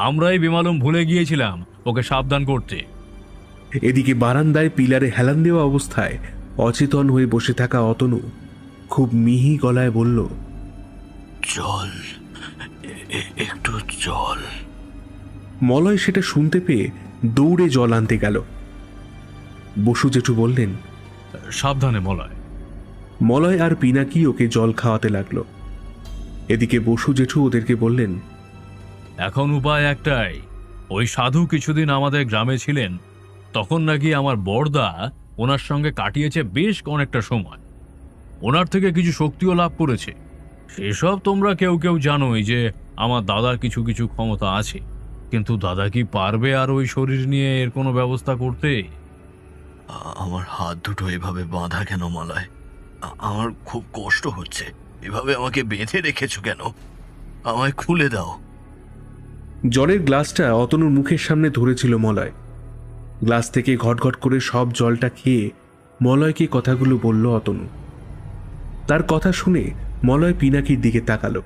আমরাই বেমালুম ভুলে গিয়েছিলাম ওকে সাবধান করতে। এদিকে বারান্দায় পিলারে হেলান দেওয়া অবস্থায় অচেতন হয়ে বসে থাকা অতনু খুব মিহি গলায় বলল, জল, একটু জল। মলয় সেটা শুনতে পেয়ে দৌড়ে জল আনতে গেল। বসু জেঠু বললেন, সাবধানে মলয়। মলয় আর পিনাকি ওকে জল খাওয়াতে লাগলো। এদিকে বসু জেঠু ওদেরকে বললেন, এখন উপায় একটাই, ওই সাধু কিছুদিন আমাদের গ্রামে ছিলেন, তখন নাকি আমার বড়দা ওনার সঙ্গে কাটিয়েছে বেশ অনেকটা সময়, ওনার থেকে কিছু শক্তিও লাভ করেছে। সেসব তোমরা কেউ কেউ জানোই যে আমার দাদার কিছু কিছু ক্ষমতা আছে, কিন্তু দাদা কি পারবে আর ওই শরীর নিয়ে এর কোনো ব্যবস্থা করতে? আমার হাত দুটো এভাবে বাঁধা কেন মলয়? আমার খুব কষ্ট হচ্ছে। এভাবে আমাকে বেঁধে রেখেছো কেন? আমায় খুলে দাও। জলের গ্লাসটা অতনুর মুখের সামনে ধরেছিল মলয়। গ্লাস থেকে ঘটঘট করে সব জলটা খেয়ে মলয়কে কথাগুলো বলল অতনু। তার কথা শুনে মলয় পিনাকির দিকে তাকালো।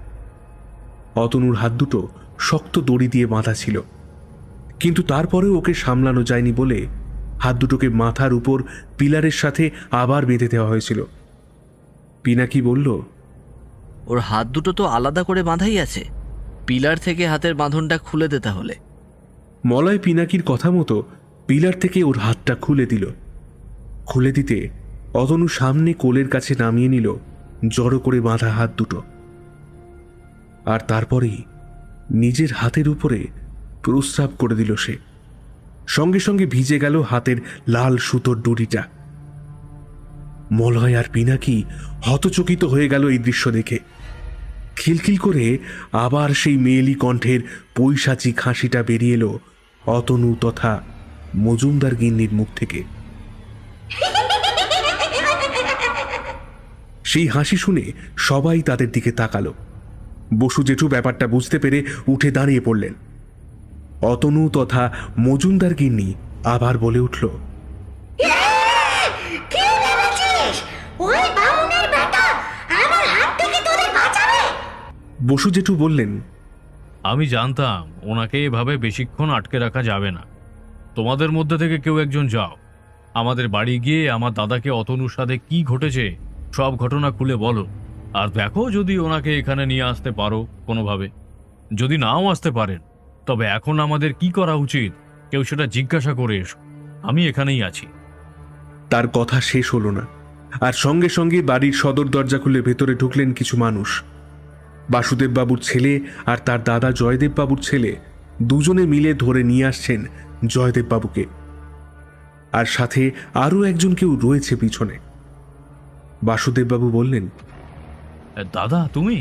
অতনুর হাত দুটো শক্ত দড়ি দিয়ে বাঁধা ছিল, কিন্তু তারপরেও ওকে সামলানো যায়নি বলে হাত দুটোকে মাথার উপর পিলারের সাথে আবার বেঁধে দেওয়া হয়েছিল। পিনাকি বলল, ওর হাত দুটো তো আলাদা করে বাঁধাই আছে, পিলার থেকে হাতের বাঁধনটা খুলে দে তাহলে। মলয় পিনাকির কথা মতো পিলার থেকে ওর হাতটা খুলে দিল। খুলে দিতে অতনু সামনে কোলের কাছে নামিয়ে নিল জড়ো করে বাঁধা হাত দুটো, আর তারপরেই নিজের হাতের উপরে প্রস্রাব করে দিল সে। সঙ্গে সঙ্গে ভিজে গেল হাতের লাল সুতোর দড়িটা। মলয় আর পিনাকি হতচকিত হয়ে গেল এই দৃশ্য দেখে। খিলখিল করে আবার সেই মেয়েলি কণ্ঠের পৈশাচিক হাসিটা বেরিয়ে এলো অতনু তথা মজুমদার গিন্নির মুখ থেকে। সেই হাসি শুনে সবাই তাদের দিকে তাকালো। বসু জেঠু ব্যাপারটা বুঝতে পেরে উঠে দাঁড়িয়ে পড়লেন। অতনু তথা মজুমদার গিন্নি আবার বলে উঠল, কি ভেবেছিস ওই বামুনের বেটা আমার হাত থেকে তোদের বাঁচাবে? বসু জেঠু বললেন, আমি জানতাম ওনাকে এভাবে বেশিক্ষণ আটকে রাখা যাবে না। তোমাদের মধ্যে থেকে কেউ একজন যাও, আমাদের বাড়ি গিয়ে আমার দাদাকে অতনুর সাথে কি ঘটেছে সব ঘটনা খুলে বলো, আর দেখো যদি ওনাকে এখানে নিয়ে আসতে পারো কোনোভাবে। যদি নাও আসতে পারেন তবে এখন আমাদের কি করা উচিত কেউ সেটা জিজ্ঞাসা করে এসো, আমি এখানেই আছি। তার কথা শেষ হলো না, আর সঙ্গে সঙ্গে বাড়ির সদর দরজা খুলে ভেতরে ঢুকলেন কিছু মানুষ। বাসুদেব বাবুর ছেলে আর তার দাদা জয়দেব বাবুর ছেলে দুজনে মিলে ধরে নিয়ে আসছেন জয়দেব বাবুকে, আর সাথে আরো একজন কেউ রয়েছে পিছনে। বাসুদেব বাবু বললেন, দাদা তুমি,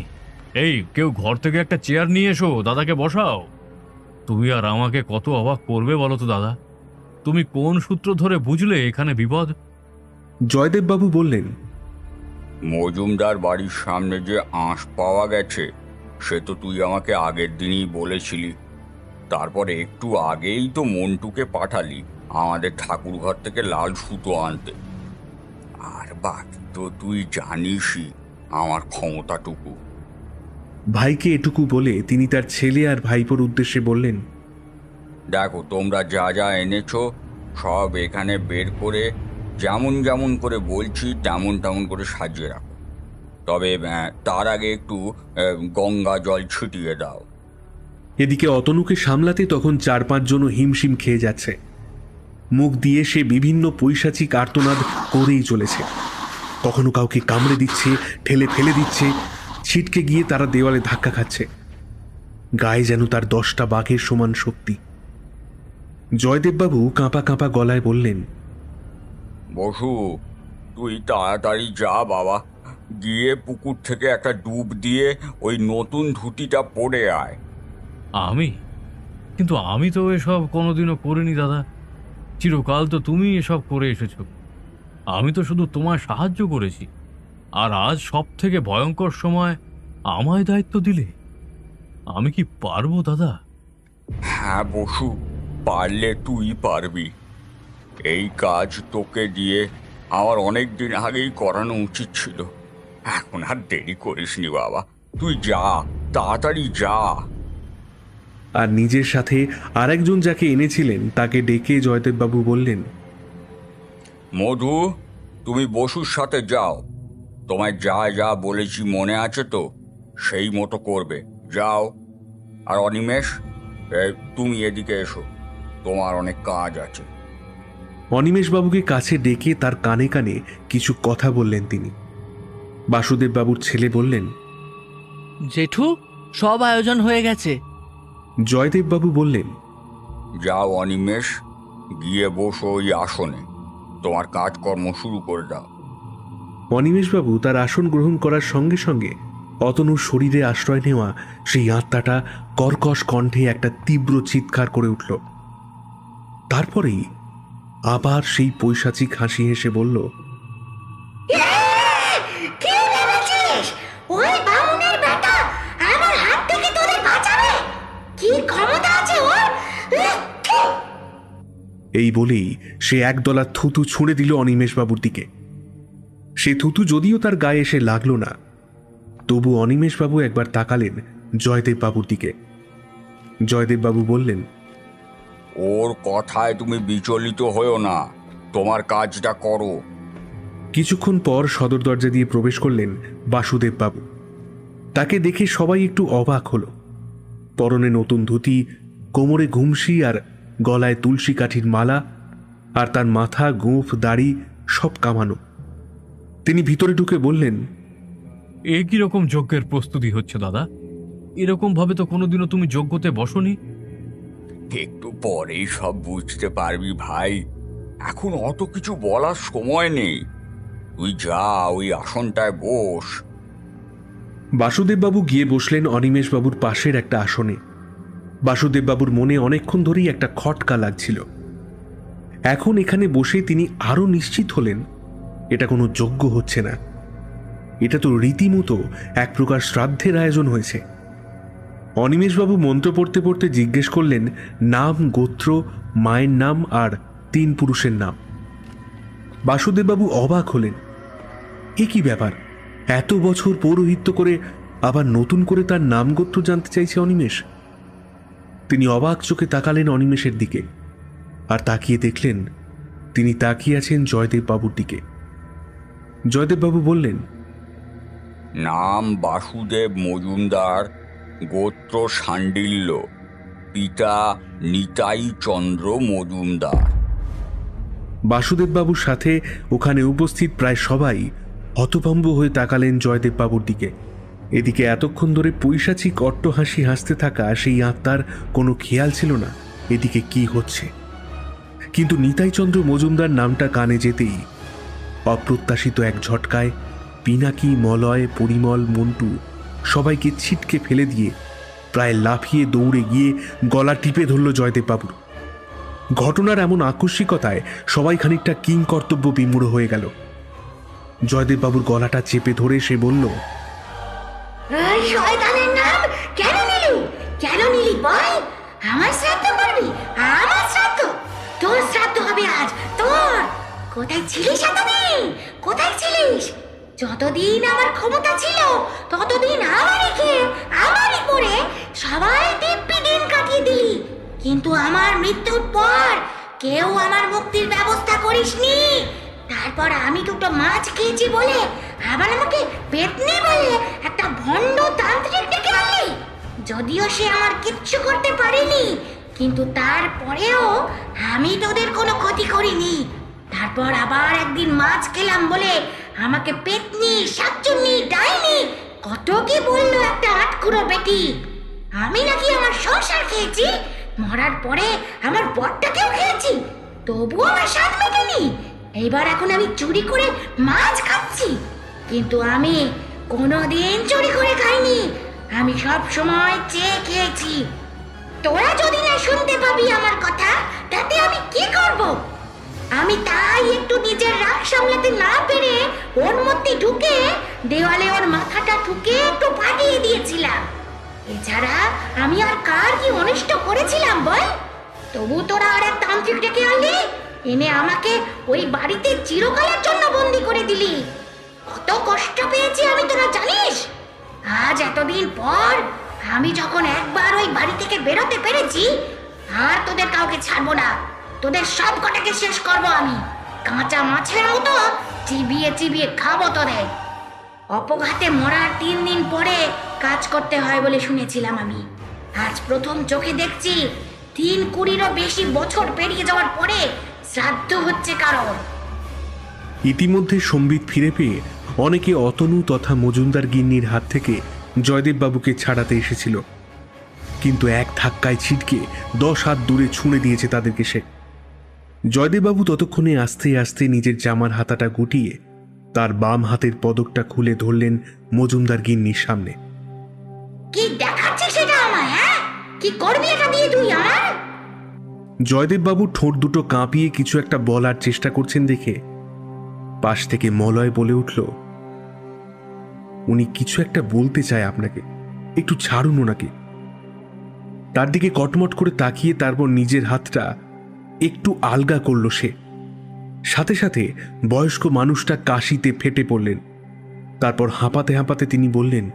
এই কেউ ঘর থেকে একটা চেয়ার নিয়ে এসো, দাদাকে বসাও। তুমি আর আমাকে কত অবাক করবে বলো তো দাদা, তুমি কোন সূত্র ধরে বুঝলে এখানে বিপদ? জয়দেব বাবু বললেন, মজুমদার বাড়ির সামনে যে আঁশ পাওয়া গেছে সে তো তুই আমাকে আগের দিনই বলেছিলি। তারপরে একটু আগেই তো মন্টুকে পাঠালি আমাদের ঠাকুর ঘর থেকে লাল সুতো আনতে। আর বাকি তো তুই জানিসই আমার ক্ষমতাটুকু। ভাইকে এটুকু বলে তিনি তার ছেলে আর ভাইপোর উদ্দেশ্যে বললেন, দেখো তোমরা যা যা এনেছো সব এখানে বের করে যেমন যেমন করে বলছি তেমন তেমন করে সাজিয়ে রাখো। তবে তার আগে একটু গঙ্গা জল ছিটিয়ে দাও। এদিকে অতনুকে সামলাতে তখন 4-5 জনও হিমশিম খেয়ে যাচ্ছে। মুখ দিয়ে সে বিভিন্ন পৈশাচিক আর্তনাদ করেই চলেছে। কখনো কাউকে কামড়ে দিচ্ছে, ঠেলে ফেলে দিচ্ছে, ছিটকে গিয়ে তারা দেওয়ালে ধাক্কা খাচ্ছে। গায়ে যেন তার 10টা বাঘের সমান শক্তি। জয়দেববাবু কাঁপা কাঁপা গলায় বললেন, বসু তুই তাড়াতাড়ি যা বাবা, গিয়ে পুকুর থেকে একটা ডুব দিয়ে ওই নতুন ধুতিটা পরে আয়। কিন্তু আমি তো এসব কোনোদিনও করিনি দাদা, চিরকাল তো তুমি এসব করে এসেছো, আমি তো শুধু তোমার সাহায্য করেছি, আর আজ সব থেকে ভয়ঙ্কর সময় আমায় দায়িত্ব দিলে, আমি কি পারবো দাদা? হ্যাঁ বসু, পারলে তুই পারবি। এই কাজ তোকে দিয়ে আমার অনেক দিন আগেই করানো উচিত ছিল। এখন আর দেরি করিসনি বাবা, তুই যা, তাড়াতাড়ি যা। আর নিজের সাথে আরেকজন যাকে এনেছিলেন তাকে ডেকে জয়দেববাবু বললেন, মধু, তুমি বসুর সাথে যাও। তোমায় যা যা বলেছি মনে আছে তো? সেই মতো করবে, যাও। আর অনিমেষ, তুমি এদিকে এসো, তোমার অনেক কাজ আছে। অনিমেষবাবুকে কাছে ডেকে তার কানে কানে কিছু কথা বললেন তিনি। বাসুদেববাবুর ছেলে বললেন, জেঠু, সব আয়োজন হয়ে গেছে। জয়দেববাবু বললেন, যাও অনিমেষ, গিয়ে বসো ওই আসনে, তোমার কাজকর্ম শুরু করে দাও। অনিমেষবাবু তার আসন গ্রহণ করার সঙ্গে সঙ্গে অতনুর শরীরে আশ্রয় নেওয়া সেই আত্মাটা কর্কশ কণ্ঠে একটা তীব্র চিৎকার করে উঠল। তারপরেই আবার সেই পৈশাচিক হাসি হেসে বলল, কি ভেবেছিস ওই বামুনের বেটা আমার হাত থেকে তোদের বাঁচাবে? কি ক্ষমতা আছে ওর? এই বলেই সে একদলা থুতু ছুঁড়ে দিল অনিমেষবাবুর দিকে। সে থুতু যদিও তার গায়ে এসে লাগলো না, তবু অনিমেষবাবু একবার তাকালেন জয়দেববাবুর দিকে। জয়দেববাবু বললেন, ওর কথায় তুমি বিচলিত হয়েও না, তোমার কাজটা করো। কিছুক্ষণ পর সদর দরজা দিয়ে প্রবেশ করলেন বাসুদেববাবু। তাকে দেখে সবাই একটু অবাক হলো। পরনে নতুন ধুতি, কোমরে ঘুমসি আর গলায় তুলসী কাঠির মালা, আর তার মাথা, গোঁফ, দাড়ি সব কামানো। তিনি ভিতরে ঢুকে বললেন, এ কিরকম যজ্ঞের প্রস্তুতি হচ্ছে দাদা? এরকম ভাবে তো কোনোদিনও তুমি যজ্ঞতে বসনি। একটু পরেই সব বুঝতে পারবি ভাই, এখন অত কিছু বলার সময় নেই। তুই যা, ওই আসনটায় বস। বাসুদেববাবু গিয়ে বসলেন অনিমেষবাবুর পাশের একটা আসনে। বাসুদেববাবুর মনে অনেকক্ষণ ধরেই একটা খটকা লাগছিল। এখন এখানে বসে তিনি আরো নিশ্চিত হলেন এটা কোনো যজ্ঞ হচ্ছে না, এটা তো রীতিমতো এক প্রকার শ্রাদ্ধের আয়োজন হয়েছে। অনিমেষবাবু মন্ত্র পড়তে পড়তে জিজ্ঞেস করলেন নাম, গোত্র, মায়ের নাম আর 3 পুরুষের নাম। বাসুদেববাবু অবাক হলেন। এ কি ব্যাপার, এত বছর পৌরোহিত্য করে আবার নতুন করে তার নাম গোত্র জানতে চাইছে অনিমেষ? তিনি অবাক চোখে তাকালেন অনিমেষের দিকে, আর তাকিয়ে দেখলেন তিনি তাকিয়ে আছেন জয়দেববাবুর দিকে। জয়দেববাবু বললেন, নাম বাসুদেব মজুমদার, গোত্র শাণ্ডিল্য, পিতা নিতাই চন্দ্র মজুমদার। বাসুদেববাবুর সাথে ওখানে উপস্থিত প্রায় সবাই হতভম্ব হয়ে তাকালেন জয়দেববাবুর দিকে। এদিকে এতক্ষণ ধরে পৈশাচিক অট্টহাসি হাসতে থাকা সেই আত্মার কোনো খেয়াল ছিল না এদিকে কি হচ্ছে। কিন্তু নিতাইচন্দ্র মজুমদার নামটা কানে যেতেই অপ্রত্যাশিত এক ঝটকায় পিনাকি, মলয়, পরিমল, মন্টু সবাইকে ছিটকে ফেলে দিয়ে প্রায় লাফিয়ে দৌড়ে গিয়ে গলা টিপে ধরল জয়দেববাবুর। ঘটনার এমন আকস্মিকতায় সবাই খানিকটা কিংকর্তব্য বিমূঢ় হয়ে গেল। জয়দেববাবুর গলাটা চেপে ধরে সে বলল, এই শয়তানের নাম কেন নিলি? কেন নিলি বল? আমার শ্রাদ্ধ করবি? আমার শ্রাদ্ধ? তোর শ্রাদ্ধ হবে আজ, তোর। কোথায় ছিলিস এতদিন? কোথায় ছিলিস? যতদিন আমার ক্ষমতা ছিল ততদিন আমারই খেয়ে আমারই করে সবাই দিব্যি দিন কাটিয়ে দিলি, কিন্তু আমার মৃত্যুর পর কেউ আমার মুক্তির ব্যবস্থা করিসনি। তারপর আমি 2টো মাছ খেয়েছি বলে আবার আমাকে পেতনি বলে একটা ভণ্ড তান্ত্রিক ডেকে আনলি। যদিও সে আমার কিচ্ছু করতে পারেনি, কিন্তু তারপরেও আমি তোদের কোনো ক্ষতি করিনি। তারপর আবার একদিন মাছ খেলাম বলে আমাকে পেতনি, শাকচুন্নি, ডাইনি কত কি বললো একটা আটকুড়ো বেটি। আমি নাকি আমার সংসার খেয়েছি, মরার পরে আমার বরটাকেও খেয়েছি, তবুও আমার স্বাদ মেটেনি। এইবার এখন আমি চুরি করে মাছ খাচ্ছি, কিন্তু আমি কোনোদিন চুরি করে খাইনি। আমি সব সময় চেয়ে খেয়েছি। তোরা যদি না শুনতে পাবি আমার কথা, তাতে আমি কি করব? আমি তাই একটু নিজের রাগ সামলাতে না পেরে ওর মধ্যে ঢুকে দেওয়ালে ওর মাথাটা ঠুকে একটু ফাটিয়ে দিয়েছিলাম। এছাড়া আমি আর কার কি অনিষ্ট করেছিলাম বল? তবু তোরা আর এক তান্ত্রিক ডেকে আনলি, এনে আমাকে ওই বাড়িতে চিরকালের জন্য বন্দি করে দিলি। কত কষ্ট পেয়েছি আমি, তোরা জানিস? আজ এতদিন পর আমি যখন একবার ওই বাড়ি থেকে বেরোতে পেরেছি, আর তোদের কাউকে ছাড়বো না। তোদের সব কটাকে শেষ করবো আমি, কাঁচা মাছের মতো চিবিয়ে চিবিয়ে খাবো তোদের। অপঘাতে মরার 3 দিন পরে কাজ করতে হয় বলে শুনেছিলাম আমি। আজ প্রথম চোখে দেখছি 3-20-এরও বেশি বছর পেরিয়ে যাওয়ার পরে শ্রাদ্ধ হচ্ছে কারোর। ইতিমধ্যে সম্বিত ফিরে পেয়ে অনেকে অতনু তথা মজুমদার গিন্নির হাত থেকে জয়দেববাবুকে ছাড়াতে এসেছিল, কিন্তু এক ধাক্কায় ছিটকে 10 হাত দূরে ছুঁড়ে দিয়েছে তাদেরকে সে। জয়দেববাবু ততক্ষণে আস্তে আস্তে নিজের জামার হাতাটা গুটিয়ে তার বাম হাতের পদকটা খুলে ধরলেন মজুমদার গিন্নির সামনে। কি দেখাচ্ছিস সেটা আমায়? হ্যাঁ, কি করবি এটা দিয়ে তুই আমার? জয়দেববাবু ঠোঁট দুটো কাঁপিয়ে কিছু একটা বলার চেষ্টা করছেন দেখে পাশ থেকে মলয় বলে উঠল, উনি কিছু একটা বলতে চায় আপনাকে, একটু ছাড়ুন ওনাকে। তার দিকে কটমট করে তাকিয়ে তারপর নিজের হাতটা একটু আলগা করল সে। সাথে সাথে বয়স্ক মানুষটা কাশিতে ফেটে পড়লেন। তারপর হাঁপাতে হাঁপাতে তিনি বললেন,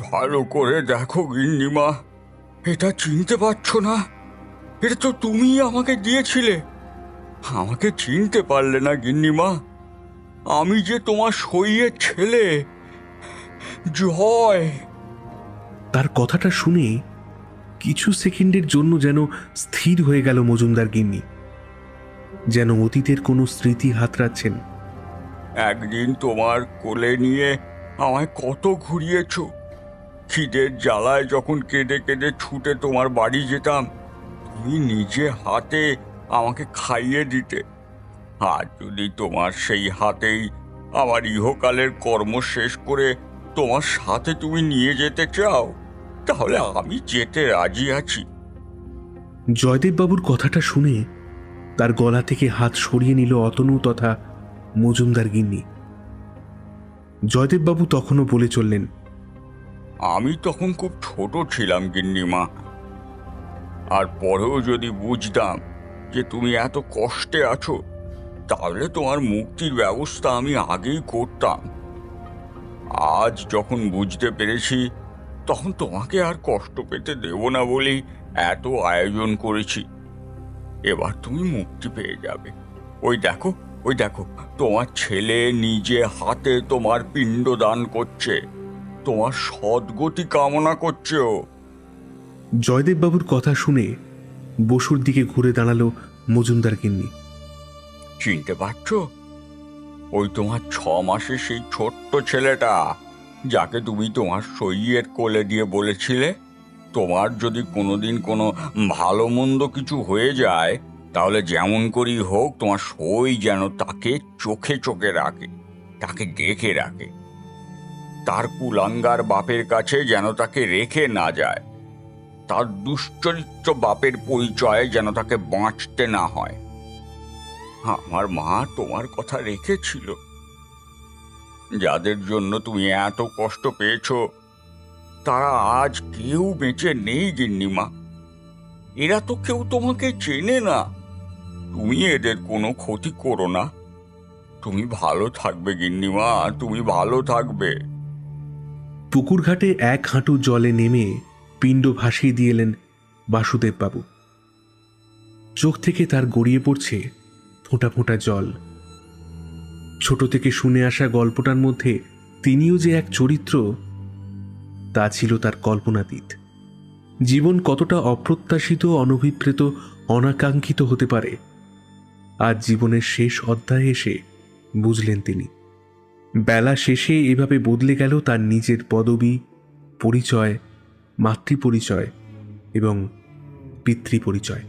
ভালো করে দেখো গিন্নিমা, এটা চিনতে পারছো না? এটা তো তুমি আমাকে দিয়েছিলে। আমাকে চিনতে পারলে না গিন্নিমা? আমি যে তোমার সইয়ের ছেলে, জয়। তার কথাটা শুনে কিছু সেকেন্ডের জন্য যেন স্থির হয়ে গেল মজুমদার গিন্নি, যেন অতীতের কোনো স্মৃতি হাতড়াচ্ছেন। একদিন তোমার কোলে নিয়ে আমায় কত ঘুরিয়েছ। খিদের জ্বালায় যখন কেঁদে কেঁদে ছুটে তোমার বাড়ি যেতাম, তুমি নিজে হাতে আমাকে খাইয়ে দিতে। আর যদি তোমার সেই হাতেই আমার ইহকালের কর্ম শেষ করে তোমার সাথে তুমি নিয়ে যেতে চাও, তাহলে আমি যেতে রাজি আছি। জয়দেববাবুর কথাটা শুনে তার গলা থেকে হাত সরিয়ে নিল অতনু তথা মজুমদার গিন্নি। জয়দেববাবু তখনও বলে চললেন, আমি তখন খুব ছোট ছিলাম গিন্নিমা, আর পরেও যদি বুঝতাম যে তুমি এত কষ্টে আছো, তাহলে তোমার মুক্তির ব্যবস্থা আমি আগেই করতাম। আজ যখন বুঝতে পেরেছি, তখন তোমাকে আর কষ্ট পেতে দেব না বলেই এত আয়োজন করেছি। এবার তুমি মুক্তি পেয়ে যাবে। ওই দেখো, ওই দেখো, তোমার ছেলে নিজে হাতে তোমার পিণ্ড দান করছে, তোমার সদ্গতি কামনা করছে ও। জয়দেববাবুর কথা শুনে বসুর দিকে ঘুরে দাঁড়ালো মজুমদার গিন্নি। চিনতে পারছো? ওই তোমার 6 মাসের সেই ছোট্ট ছেলেটা, যাকে তুমি তোমার সইয়ের কোলে দিয়ে বলেছিলে, তোমার যদি কোনোদিন কোনো ভালো মন্দ কিছু হয়ে যায়, তাহলে যেমন করেই হোক তোমার সই যেন তাকে চোখে চোখে রাখে, তাকে দেখে রাখে। তার কুলাঙ্গার বাপের কাছে যেন তাকে রেখে না যায়, তার দুশ্চরিত্র বাপের পরিচয়ে যেন তাকে বাঁচতে না হয়। আমার মা তোমার কথা রেখেছিল। যাদের জন্য তুমি এত কষ্ট পেয়েছ, তারা আজ কেউ বেঁচে নেই গিন্নিমা। এরা তো কেউ তোমাকে চেনে না। তুমি এদের কোনো ক্ষতি করো না। তুমি ভালো থাকবে গিন্নিমা, তুমি ভালো থাকবে। পুকুর ঘাটে 1 হাঁটু জলে নেমে পিণ্ড ভাসিয়ে দিয়ে এলেন বাসুদেববাবু। চোখ থেকে তার গড়িয়ে পড়ছে ফোঁটা ফোঁটা জল। ছোট থেকে শুনে আসা গল্পটার মধ্যে তিনিও যে এক চরিত্র, তা ছিল তার কল্পনাতীত। জীবন কতটা অপ্রত্যাশিত, অনভিপ্রেত, অনাকাঙ্ক্ষিত হতে পারে, আজ জীবনের শেষ অধ্যায়ে এসে বুঝলেন তিনি। বেলা শেষে এভাবে বদলে গেল তার নিজের পদবি, পরিচয়, মাতৃপরিচয় এবং পিতৃপরিচয়।